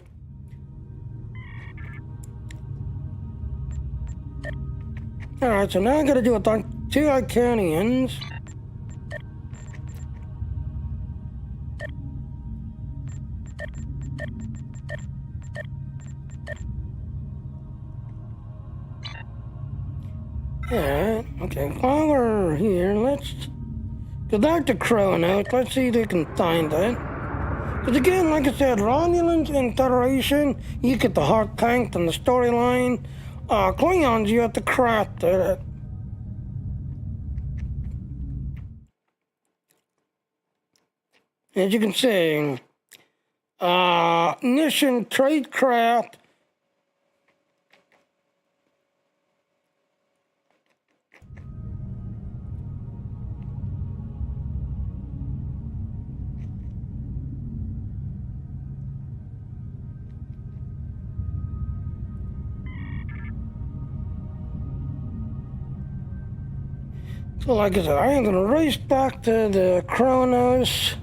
S1: Alright, so now I gotta do a bunch two Iconians. Alright, okay, while we're here, let's go back to Kronos. Let's see if we can find it. Because again, like I said, Romulans and Federation, you get the hard tank and the storyline. Klingons, you have to craft it. As you can see, Mission Tradecraft. So like I said, I am going to race back to the Kronos,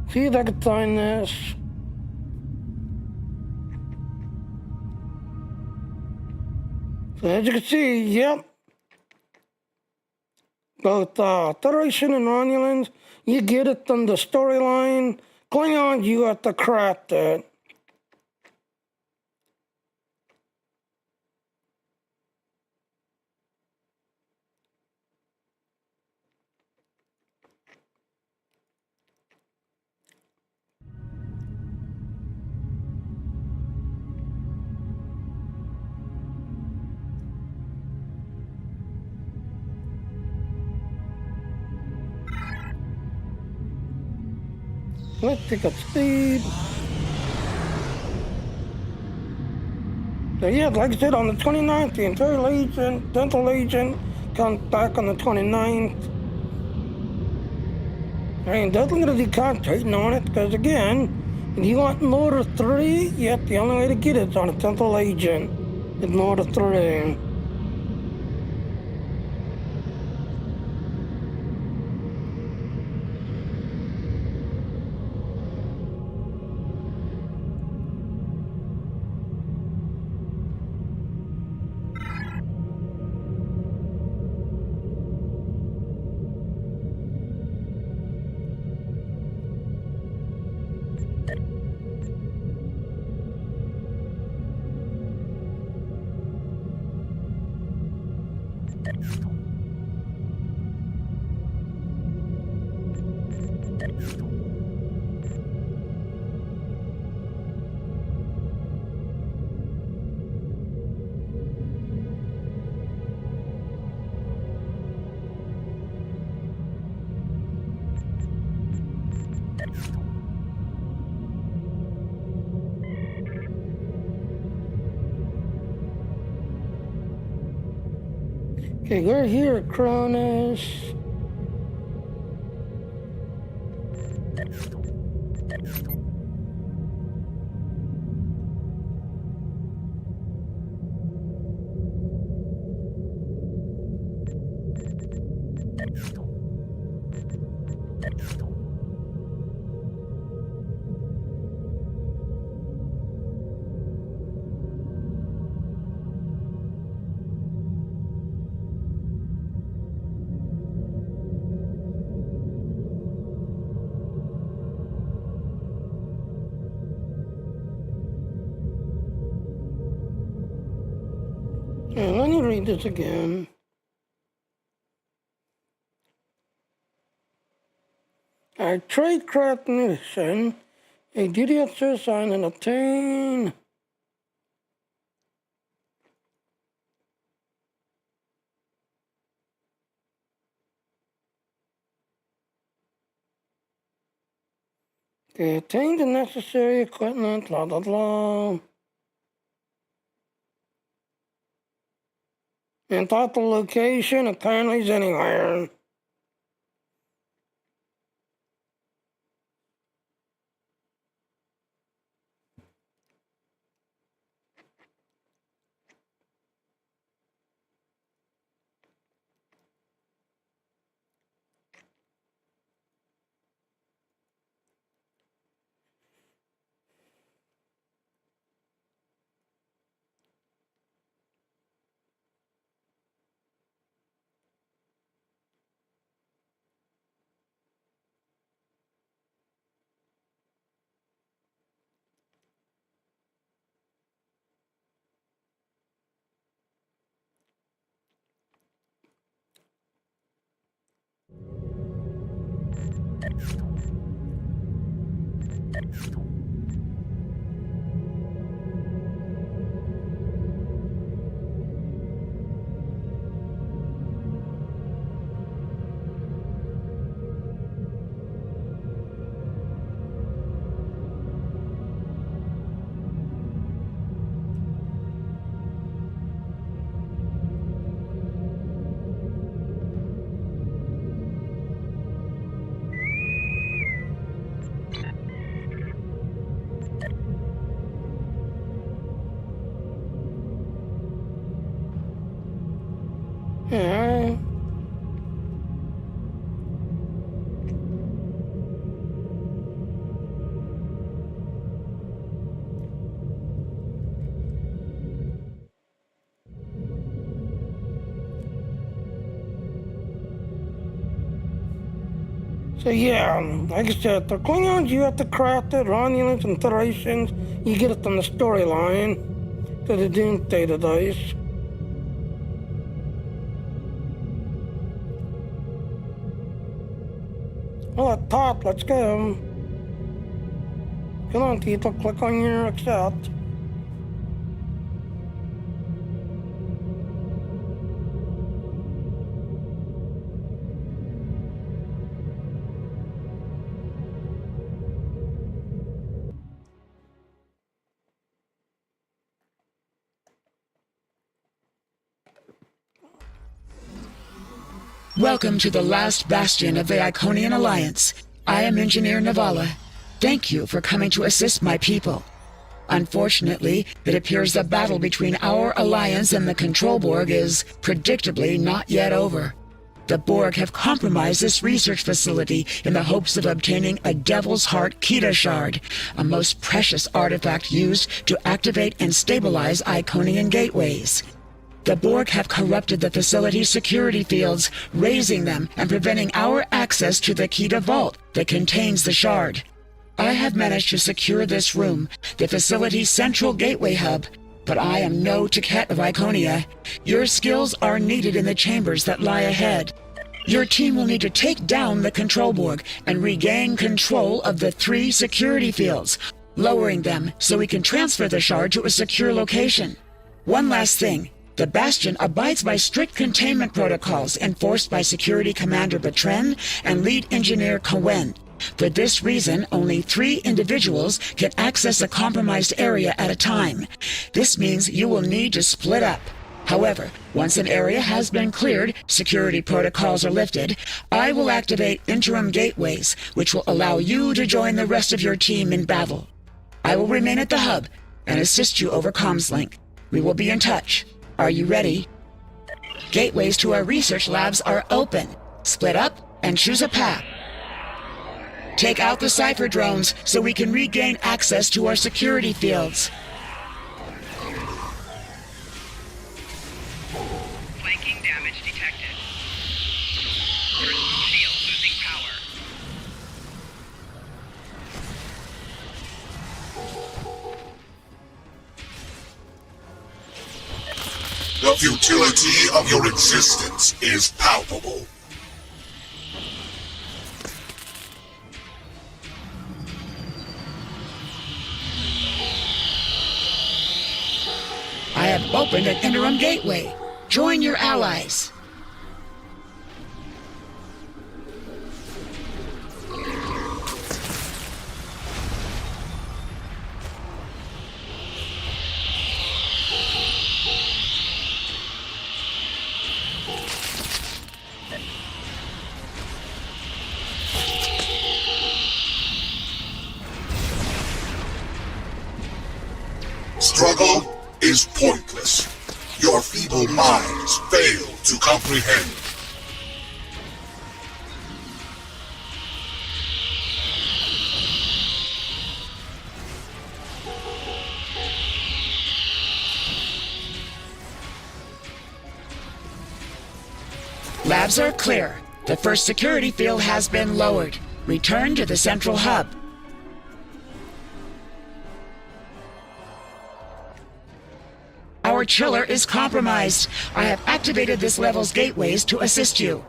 S1: see if I can find this. So as you can see, yep, both Federation and Romulans, you get it from the storyline. Klingons, you have to craft it. Let's pick up speed. So yeah, like I said, on the 29th, the entire Legion, Dental Legion, comes back on the 29th. I ain't definitely going to be concentrating on it, because again, if you want Motor 3, yep, the only way to get it is on a Dental Legion. It's Motor 3. Okay, we're here at Kronos. Let me read this again. Our tradecraft mission, a duty officer assigned and obtain. They obtain the necessary equipment, blah, blah, blah. And thought the location apparently is anywhere. Yeah. So yeah, like I said, the Klingons, you have to craft it. Romulans and Thracians, you get it from the storyline to the Doomsday dice. Well, at top, let's go. Come on, people, click on your accept.
S14: Welcome to the last bastion of the Iconian Alliance. I am Engineer Navala. Thank you for coming to assist my people. Unfortunately, it appears the battle between our alliance and the Control Borg is, predictably, not yet over. The Borg have compromised this research facility in the hopes of obtaining a Devil's Heart Kita Shard, a most precious artifact used to activate and stabilize Iconian gateways. The Borg have corrupted the facility's security fields, raising them and preventing our access to the Kita Vault that contains the shard. I have managed to secure this room, the facility's central gateway hub, but I am no Taket of Iconia. Your skills are needed in the chambers that lie ahead. Your team will need to take down the Control Borg and regain control of the 3 security fields, lowering them so we can transfer the shard to a secure location. One last thing. The Bastion abides by strict containment protocols enforced by Security Commander Bertrand and Lead Engineer Cohen. For this reason, only 3 individuals can access a compromised area at a time. This means you will need to split up. However, once an area has been cleared, security protocols are lifted, I will activate interim gateways, which will allow you to join the rest of your team in battle. I will remain at the hub and assist you over comms link. We will be in touch. Are you ready? Gateways to our research labs are open. Split up and choose a path. Take out the cipher drones so we can regain access to our security fields.
S6: Flanking damage detected. Personal shield losing power.
S11: The futility of your existence is palpable.
S14: I have opened an interim gateway. Join your allies.
S11: Struggle is pointless. Your feeble minds fail to comprehend.
S14: Labs are clear. The first security field has been lowered. Return to the central hub. Our chiller is compromised. I have activated this level's gateways to assist you.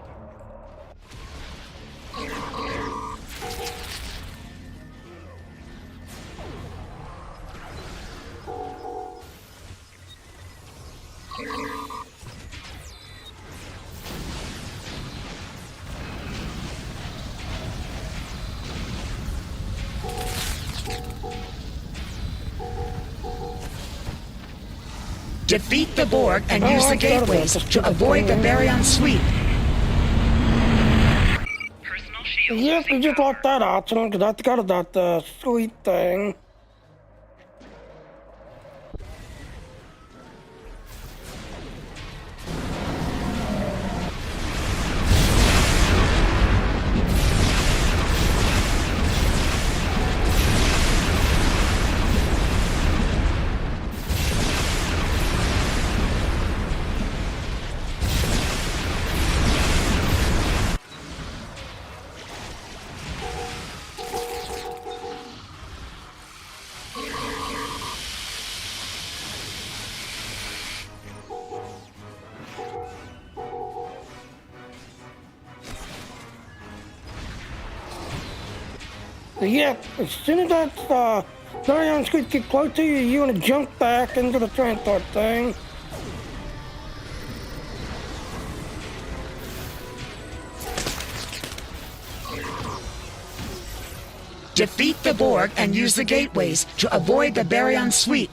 S14: Defeat the Borg and use the gateways to avoid the Baryon sweep.
S1: Yes, we just locked that option because that's got that sweet thing. Yeah, as soon as that Darion's going to get close to you, you're going to jump back into the transport thing.
S14: Defeat the Borg and use the gateways to avoid the Baryon sweep.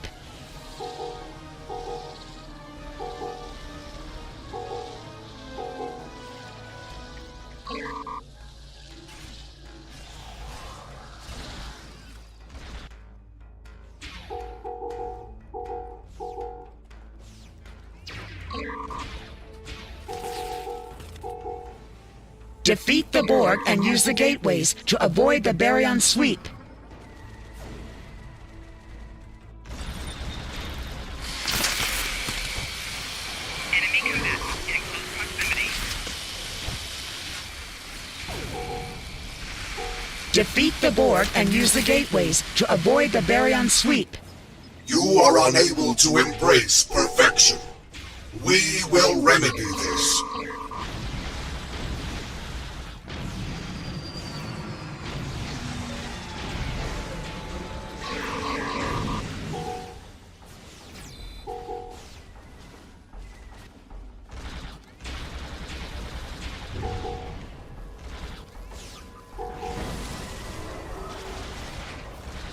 S14: Defeat the Borg and use the gateways to avoid the Baryon sweep.
S6: Enemy combatants in close proximity.
S14: Defeat the Borg and use the gateways to avoid the Baryon sweep.
S11: You are unable to embrace perfection. We will remedy this.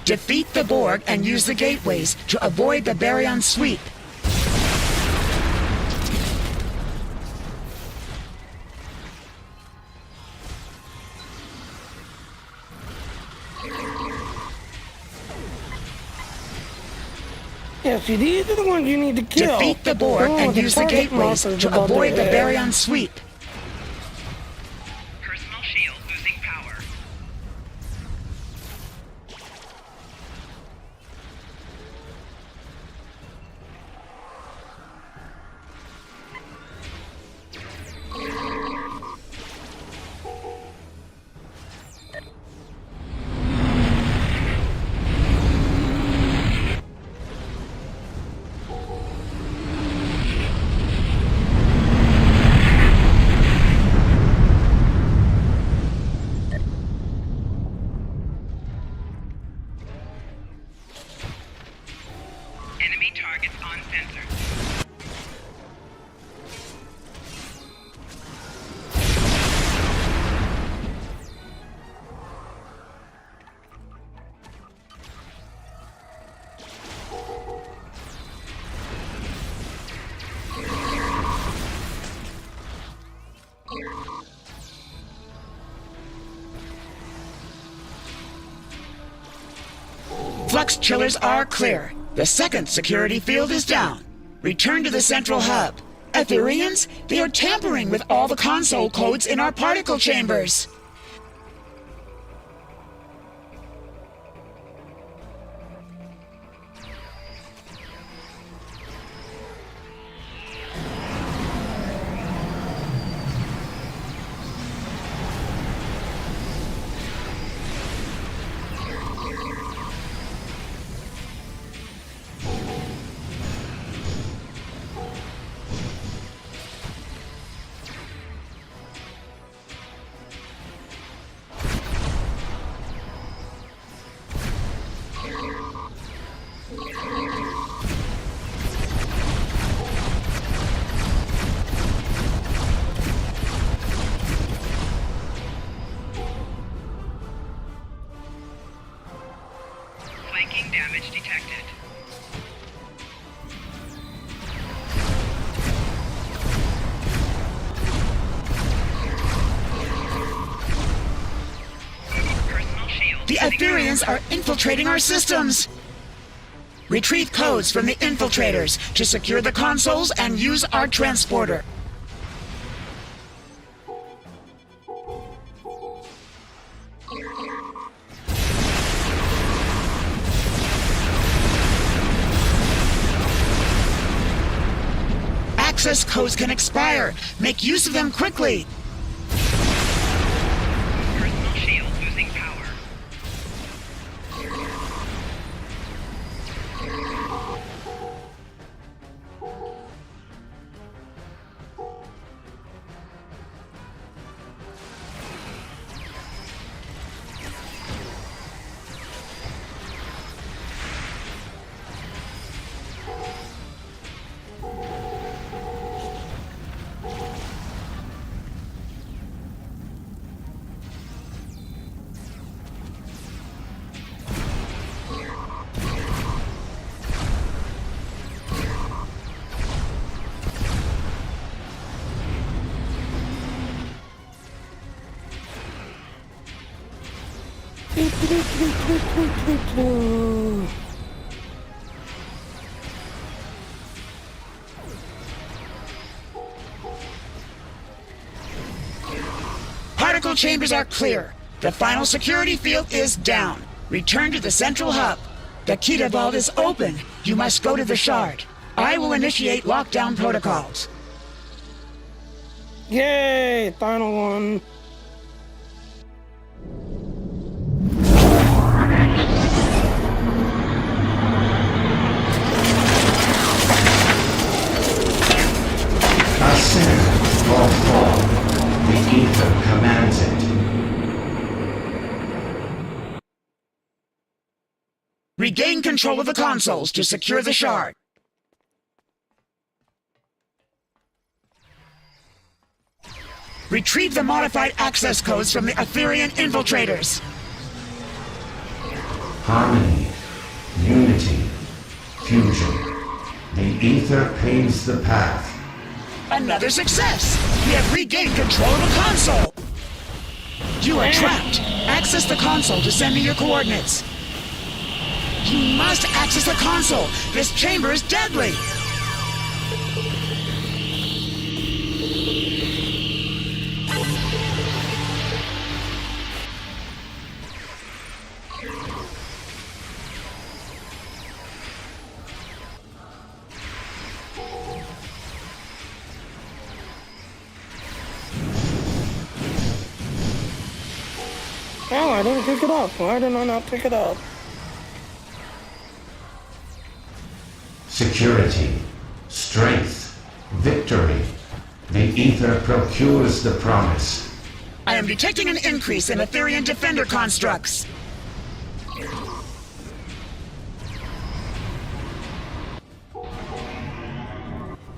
S14: Defeat the Borg and use the gateways to avoid the Baryon sweep.
S1: Yeah, see, these are the ones you need to kill.
S14: Defeat the Borg and use the gateways to avoid the Baryon sweep.
S6: Personal shield losing power. Enemy targets on sensors.
S14: Flux chillers are clear. The second security field is down. Return to the central hub. Ethereans, they are tampering with all the console codes in our particle chambers.
S6: Flanking damage detected. Personal shield.
S14: The Ethereans are infiltrating our systems. Retrieve codes from the infiltrators to secure the consoles and use our transporter. Access codes can expire. Make use of them quickly.
S6: Personal shield losing power.
S14: Particle chambers are clear. The final security field is down. Return to the central hub. The Kita vault is open. You must go to the shard. I will initiate lockdown protocols.
S1: Yay! Final one.
S15: Ascend or fall. The ether commands it.
S14: Regain control of the consoles to secure the shard. Retrieve the modified access codes from the Etherian infiltrators.
S15: Harmony, unity, fusion. The ether paves the path.
S14: Another success! We have regained control of the console! You are trapped. Access the console to send me your coordinates. You must access the console. This chamber is deadly.
S1: Oh, I didn't pick it up. Why did I not pick it up?
S15: Security, strength, victory. The ether procures the promise.
S14: I am detecting an increase in Etherian defender constructs.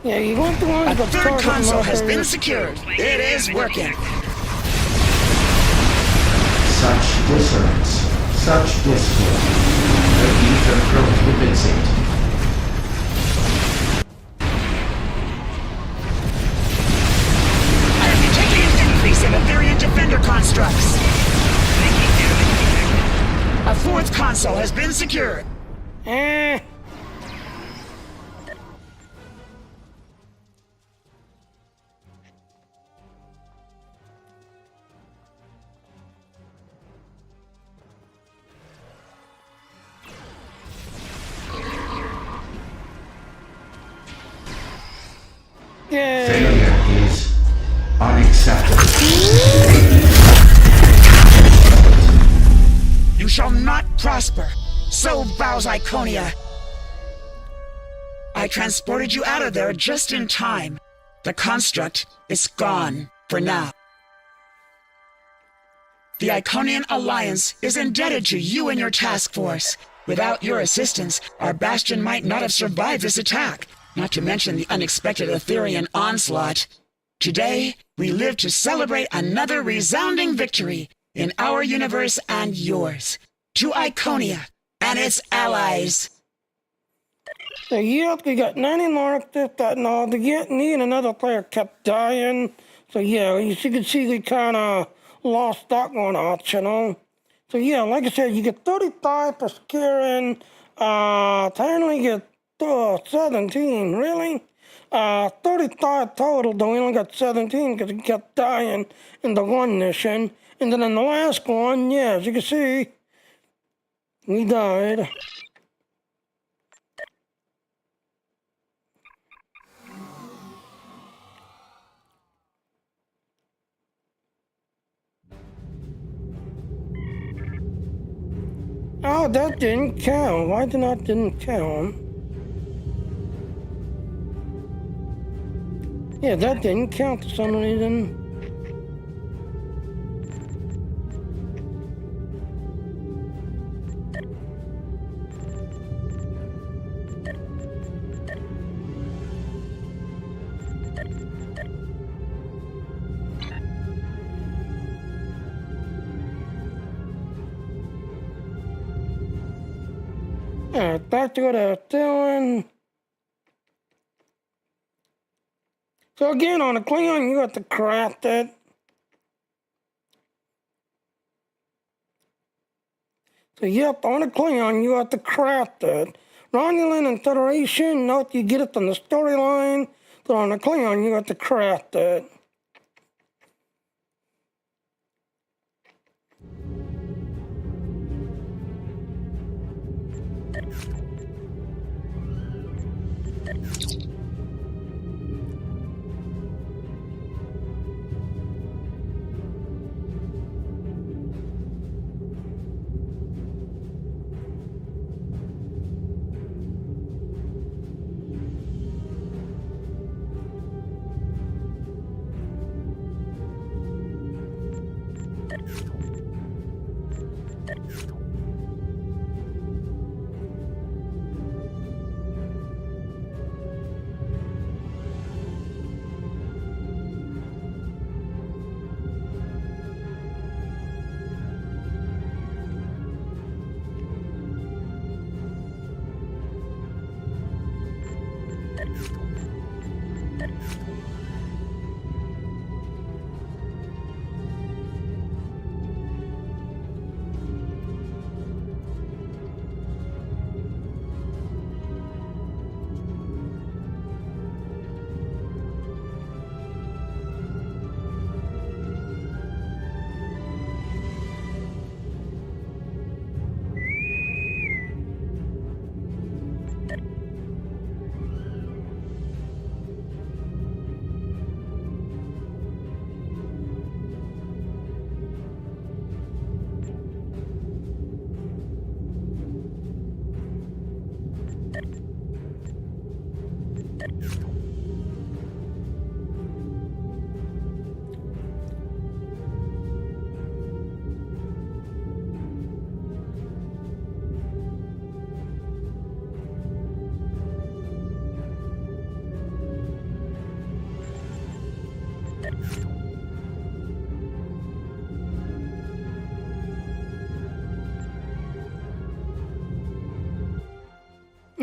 S1: Yeah, you want the one.
S14: A third console has been secured. It is working.
S15: Such dissonance, such discord. The ether prohibits it.
S14: I am detecting an increase in Etherian defender constructs. A fourth console has been secured.
S15: Failure is unacceptable.
S14: You shall not prosper. So vows Iconia. I transported you out of there just in time. The construct is gone for now. The Iconian Alliance is indebted to you and your task force. Without your assistance, our bastion might not have survived this attack. Not to mention the unexpected Etherian onslaught. Today, we live to celebrate another resounding victory in our universe and yours. To Iconia and its allies.
S1: So yep, we got 90 marked this, that, and all. Me and another player kept dying. So yeah, as you can see, we kind of lost that one out, you know. So yeah, like I said, you get 35 for securing. Apparently get 17, really? 35 total, though we only got 17 because we kept dying in the one mission. And then in the last one, yeah, as you can see, we died. Oh, that didn't count. Why didn't count? Yeah, that didn't count for some reason. Alright, back to what I was doing. So again, on the Klingon, you have to craft it. So yep, on a Klingon, you have to craft it. Romulan and Federation, note you get it on the storyline. But on a Klingon, you have to craft it.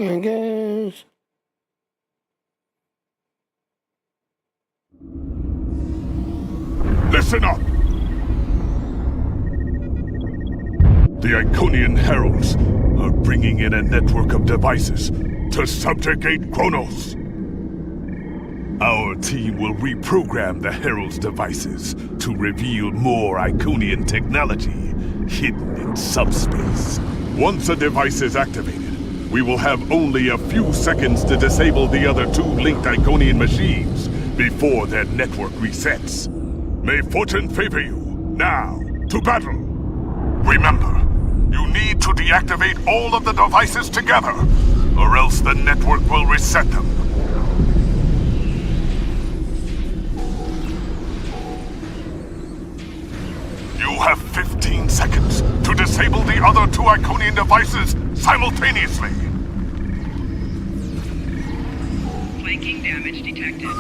S1: I guess.
S11: Listen up! The Iconian Heralds are bringing in a network of devices to subjugate Kronos. Our team will reprogram the Herald's devices to reveal more Iconian technology hidden in subspace. Once a device is activated, we will have only a few seconds to disable the other two linked Iconian machines before their network resets. May fortune favor you. Now, to battle! Remember, you need to deactivate all of the devices together, or else the network will reset them. You have 15 seconds to disable the other two Iconian devices simultaneously.
S6: Flanking damage detected.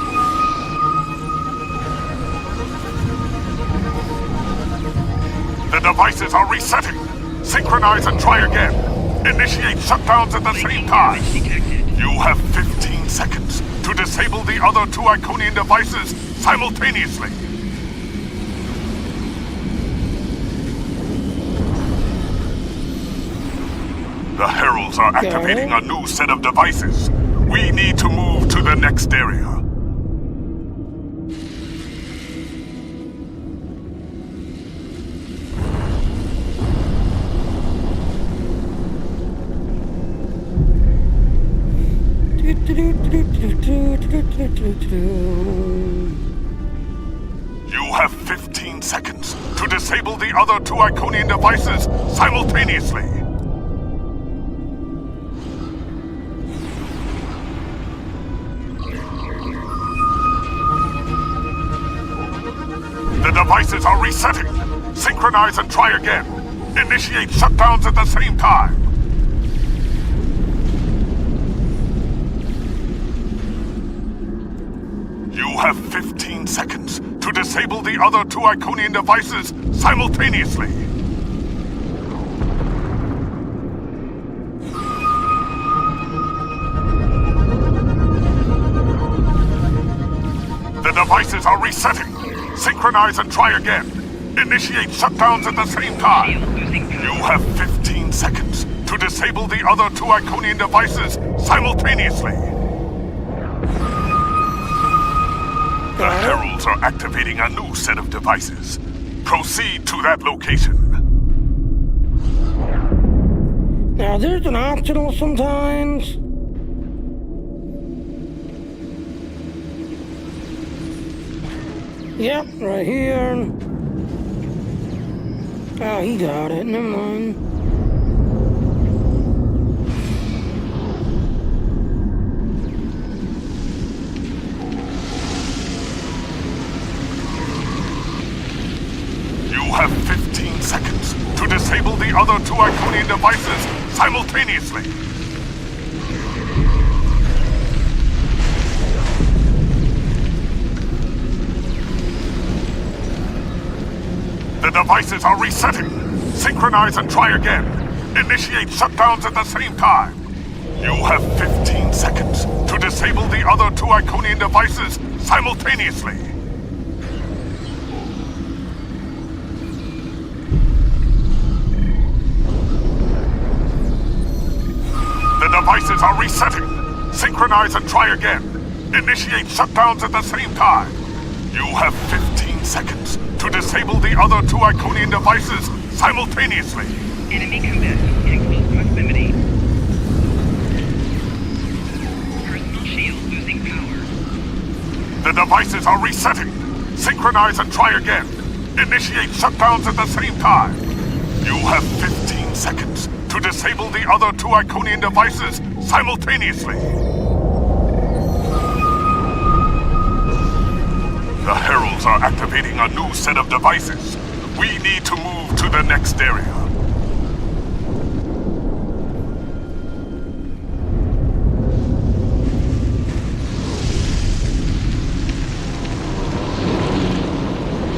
S11: The devices are resetting. Synchronize and try again. Initiate shutdowns at the same time. You have 15 seconds to disable the other two Iconian devices simultaneously. The Heralds are activating a new set of devices. We need to move to the next area. You have 15 seconds to disable the other two Iconian devices simultaneously. The devices are resetting. Synchronize and try again. Initiate shutdowns at the same time. You have 15 seconds to disable the other two Iconian devices simultaneously. The devices are resetting. Synchronize and try again. Initiate shutdowns at the same time. You have 15 seconds to disable the other 2 Iconian devices simultaneously. The Heralds are activating a new set of devices. Proceed to that location.
S1: Now there's an optional sometimes. Yep, right here. Oh, he got it. Never mind.
S11: You have 15 seconds to disable the other 2 Iconian devices simultaneously. The devices are resetting. Synchronize and try again. Initiate shutdowns at the same time. You have 15 seconds to disable the other 2 Iconian devices simultaneously. The devices are resetting. Synchronize and try again. Initiate shutdowns at the same time. You have 15 seconds to disable the other 2 Iconian devices simultaneously.
S6: Enemy combatants in close proximity. Personal shield losing power.
S11: The devices are resetting. Synchronize and try again. Initiate shutdowns at the same time. You have 15 seconds to disable the other 2 Iconian devices simultaneously. The Heralds are activating a new set of devices. We need to move to the next area.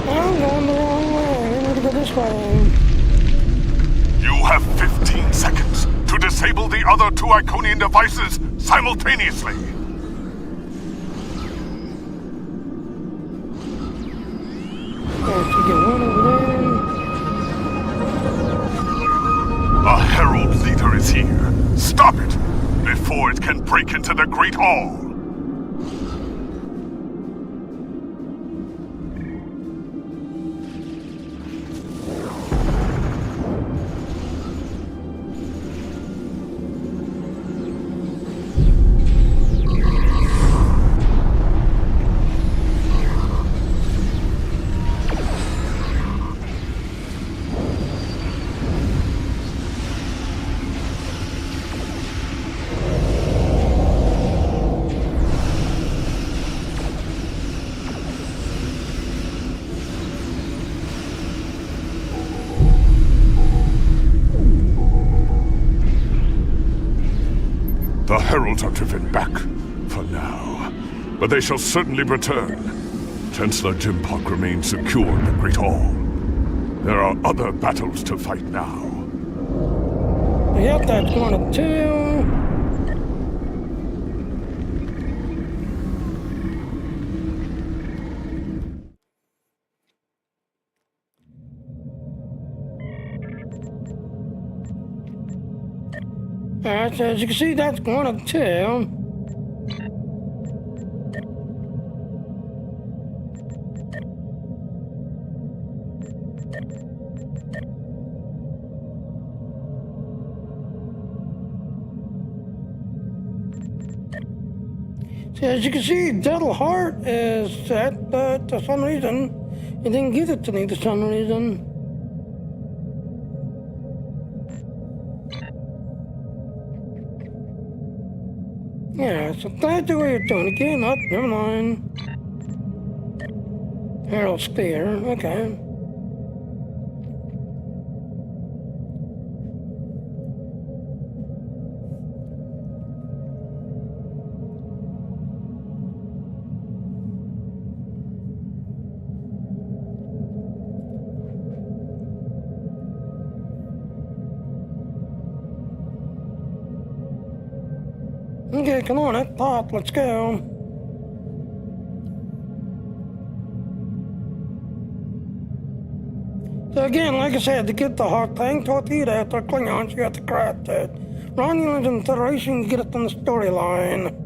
S1: I'm going the wrong way. I need to go this way.
S11: You have 15 seconds to disable the other 2 Iconian devices simultaneously.
S1: To get one over there.
S11: A Herald leader is here. Stop it before it can break into the Great Hall. The Heralds are driven back, for now. But they shall certainly return. Chancellor Jimpok remains secure in the Great Hall. There are other battles to fight now.
S1: Yep, that's one of 2. Alright, so as you can see, that's one of 2. So as you can see, Devil Heart is set, but for some reason, it didn't give it to me for some reason. Yeah, so that's the way you're doing it. Again, up, never mind. Herald Spear, okay. Okay, come on, that's pop, let's go. So again, like I said, to get the hot thing torpedo out the Klingons, you have to craft it. Romulans and Federation get it on the storyline.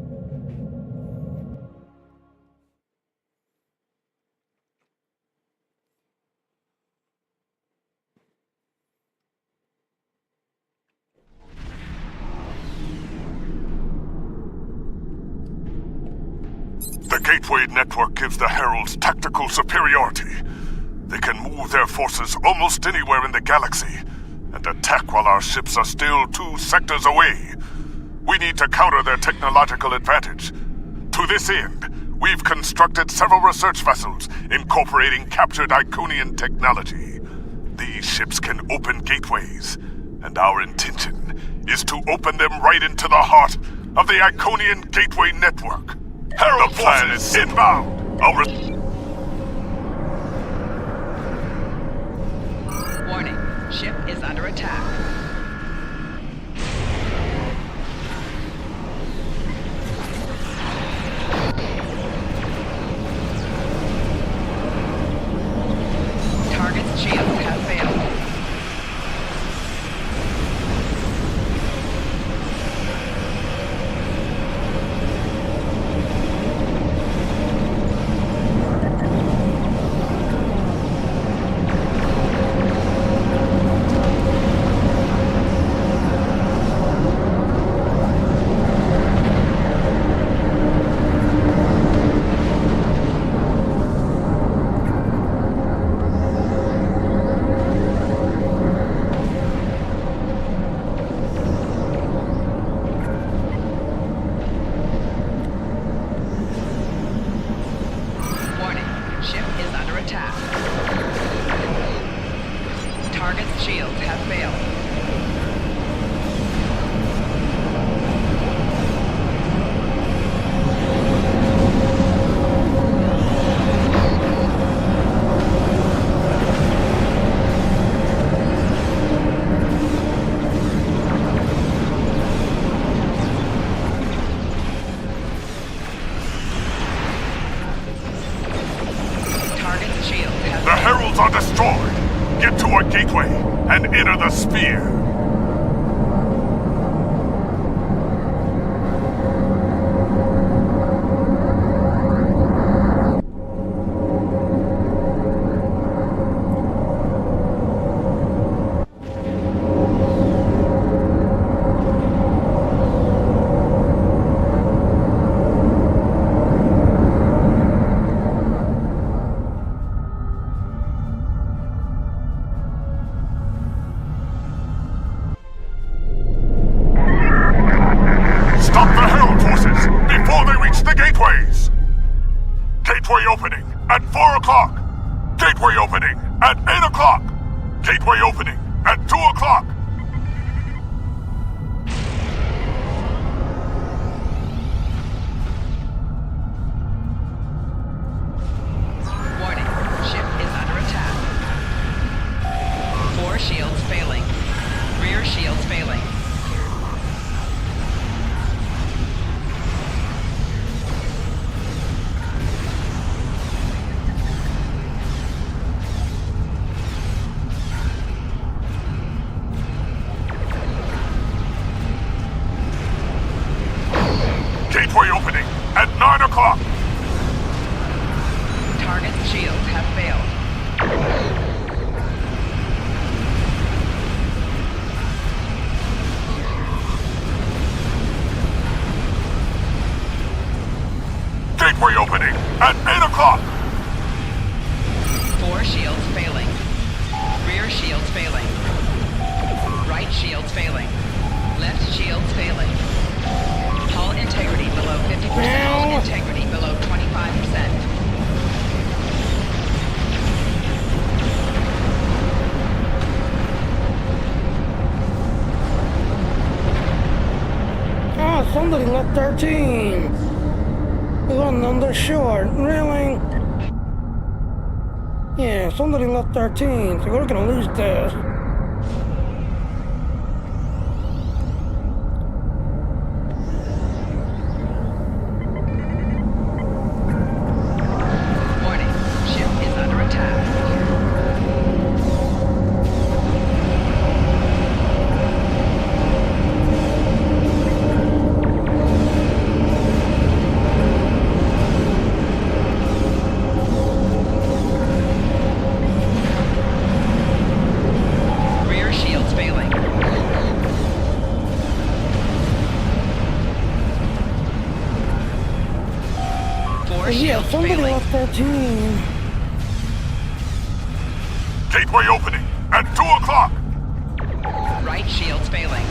S11: The Gateway network gives the Heralds tactical superiority. They can move their forces almost anywhere in the galaxy and attack while our ships are still 2 sectors away. We need to counter their technological advantage. To this end, we've constructed several research vessels incorporating captured Iconian technology. These ships can open gateways, and our intention is to open them right into the heart of the Iconian Gateway network. Herald the plan is inbound.
S6: Warning, ship is under attack. Target's shields have failed. Target's shields have failed.
S11: The Heralds are destroyed! Get to our gateway and enter the sphere! Stop the Herald forces before they reach the gateways! Gateway opening at 4 o'clock! Gateway opening at 8 o'clock! Gateway opening at 2 o'clock!
S6: Warning, ship is under attack. 4 shields failing. Rear shields failing.
S11: Gateway opening at 9 o'clock!
S6: Target's shields have failed.
S11: Gateway opening at 8 o'clock!
S6: 4 shields failing. Rear shields failing. Right shields failing. Left shields failing. Hull integrity below 50%. Hull integrity below 25%.
S1: Oh, somebody left our team. We wasn't undershort. Really? Yeah, somebody left our team, so we're gonna lose this.
S6: Warning, ship is under attack.
S1: 13.
S11: Gateway opening at 2 o'clock.
S6: Right shields failing.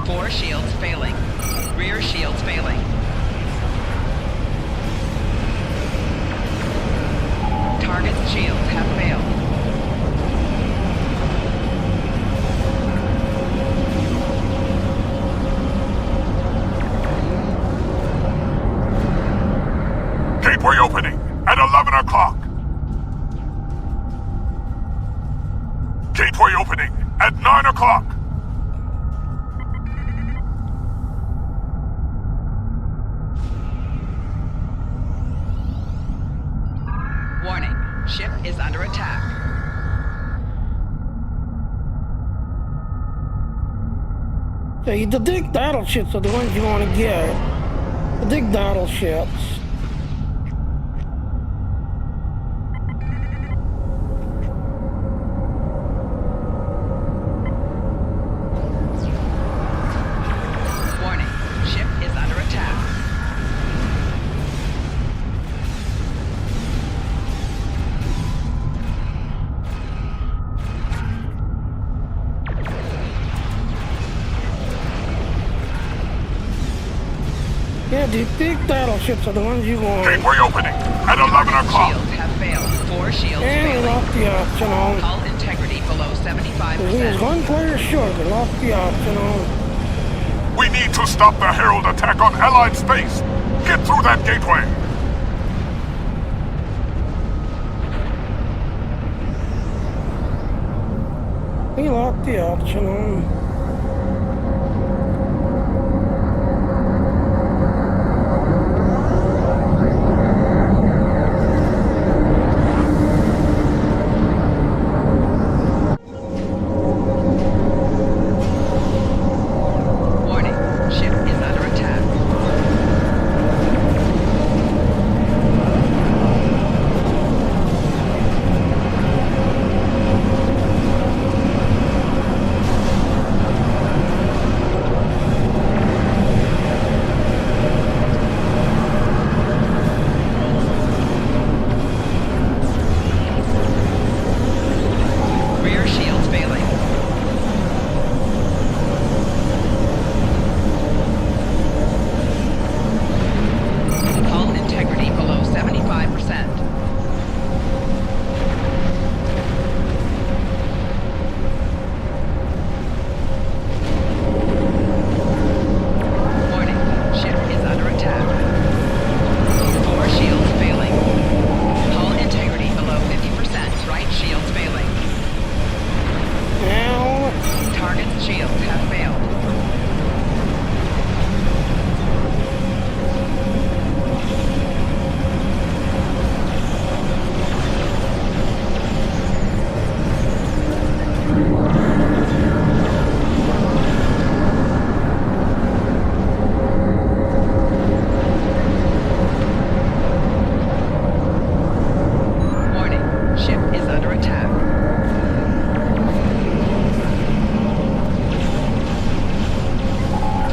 S6: 4 shields failing. Rear shields failing. Target's shields have failed.
S11: Gateway opening at 11 o'clock. Gateway opening at 9 o'clock.
S6: Warning, ship is under attack.
S1: So the big battleships are the ones you want to get. The big battleships.
S6: Warning, ship is under attack.
S1: Yeah, the big battleships are the ones you want.
S11: Gateway opening at 11 o'clock.
S6: Shields have failed. 4 shields
S1: And we
S6: failing.
S1: lost the option on.
S6: Hull integrity below
S1: There's
S6: 75%.
S1: one player short, we lost the option on.
S11: We need to stop the Herald attack on Allied space. Get through that gateway.
S1: We lost the option on.
S6: Warning, ship is under attack. Rear shields failing. Hull integrity below 75%. Warning, ship is under attack. 4 shields failing. Hull integrity below 50%. Right shields failing.
S1: Now,
S6: Target's shields have failed. Warning, ship is under attack.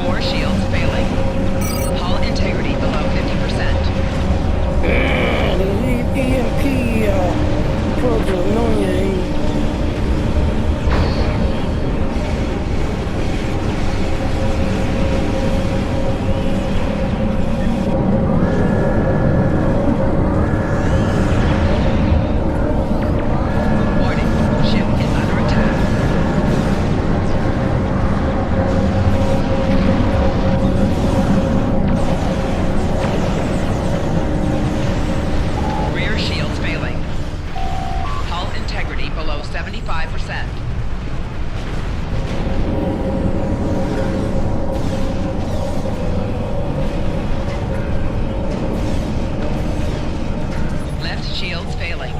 S6: Four shields failing. Hull integrity below 50%.
S1: the EMP probes are annoying.
S6: Warning, ship is under attack. Rear shields failing. Hull integrity below 75%. Left shields failing.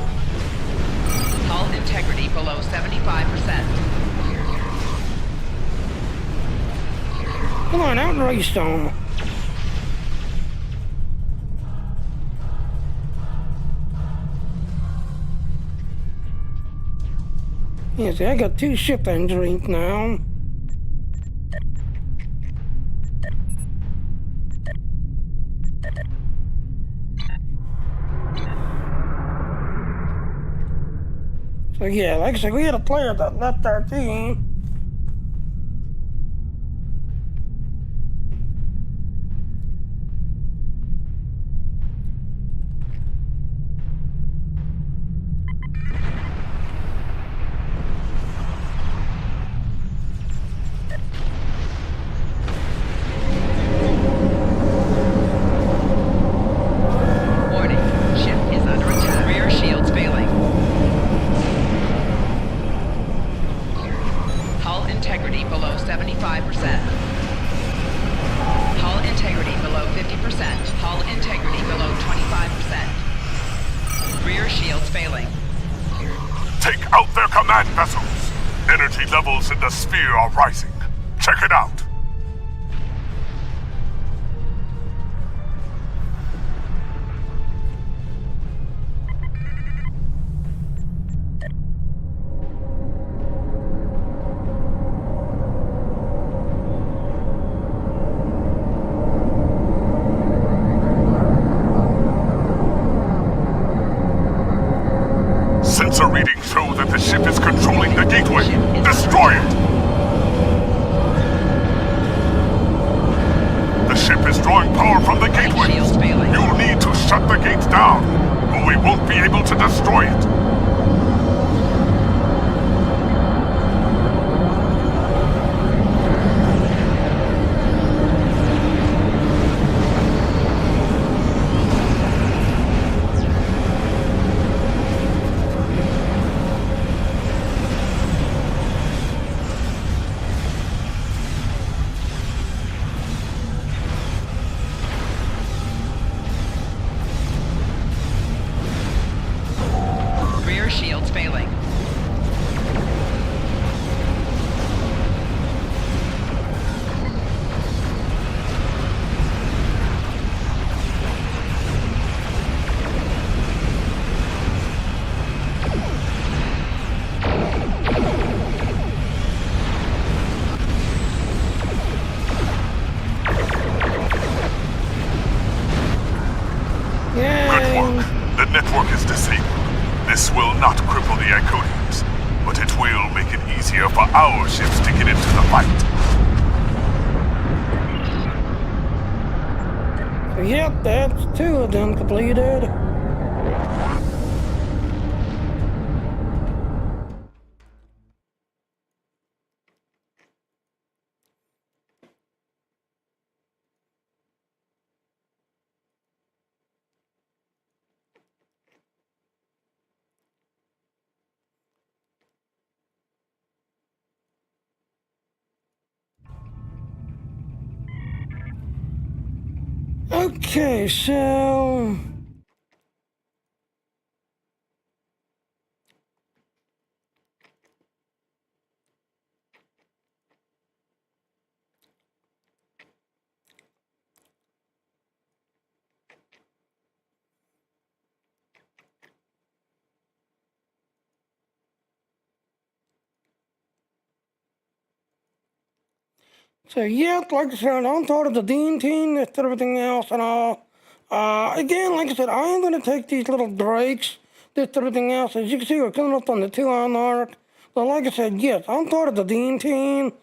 S6: Hull integrity below 75%.
S1: Come on, out and race them. Yes, I got 2 ship injuries now. So yeah, like I said, we had a player that left our team.
S6: Warning, ship is under attack. Rear shields failing. Hull integrity below 75%. Hull integrity below 50%. Hull integrity below 25%. Rear shields failing.
S11: Take out their command vessels. Energy levels in the sphere are rising. Check it out. Sensor readings show that the ship is controlling the gateway. Destroy it! The ship is drawing power from the gateway. You'll need to shut the gates down, or we won't be able to destroy it.
S6: Rear shields failing.
S11: Good work. The network is disabled. This will not cripple the Iconians, but it will make it easier for our ships to get into the fight.
S1: So yep, that's 2 of them completed. Okay, so yeah, like I said, I'm part of the Dean team, that's everything else and all. Again, like I said, I am gonna take these little breaks, this everything else. As you can see, we're coming up on the 2-hour mark. But like I said, yes, I'm part of the Dean team.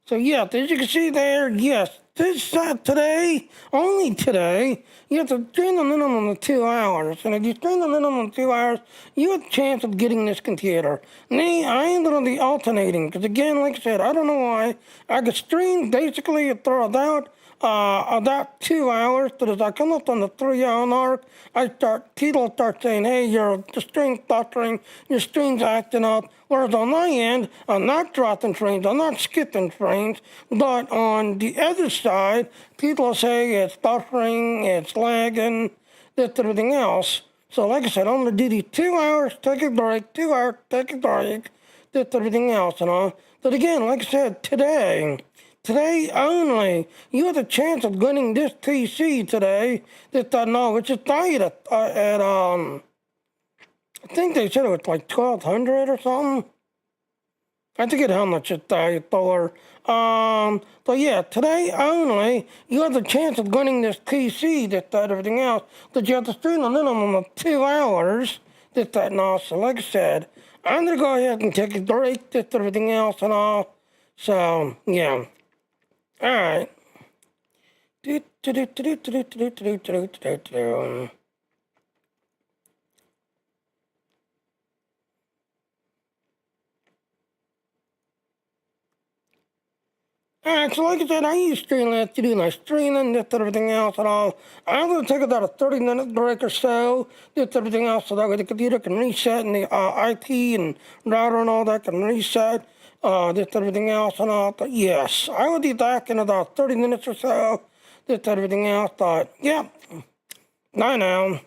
S1: So yeah, as you can see there, yes, this today, only today, you have to train the minimum of 2 hours. And if you train the minimum of 2 hours, you have a chance of getting this computer. Me, I ended up the alternating, because again, like I said, I don't know why. I could stream basically throughout about 2 hours, but as I come up on the 3-hour mark, people start saying, hey, the stream's buffering, your stream's acting up. Whereas on my end, I'm not dropping frames, I'm not skipping frames, but on the other side, people say it's buffering, it's lagging, this, everything else. So like I said, I'm gonna do these 2 hours, take a break, 2 hours, take a break, this, everything else and all. But again, like I said, today only, you have a chance of winning this PC today, which is valued at I think they said it was like 1,200 or something. I forget how much it for. But yeah, today only, you have the chance of winning this PC, this, that, everything else, but you have to stream a minimum of 2 hours, this, that, and all. So like I said, I'm going to go ahead and take a break, this, everything else and all. So, yeah. Alright. Alright, so like I said, I use Streamlabs to do my streaming, this, everything else and all. I'm going to take about a 30-minute break or so, this, everything else, so that way the computer can reset and the IP and router and all that can reset, this, everything else and all. But yes, I will be back in about 30 minutes or so, this, everything else. But yeah, bye now.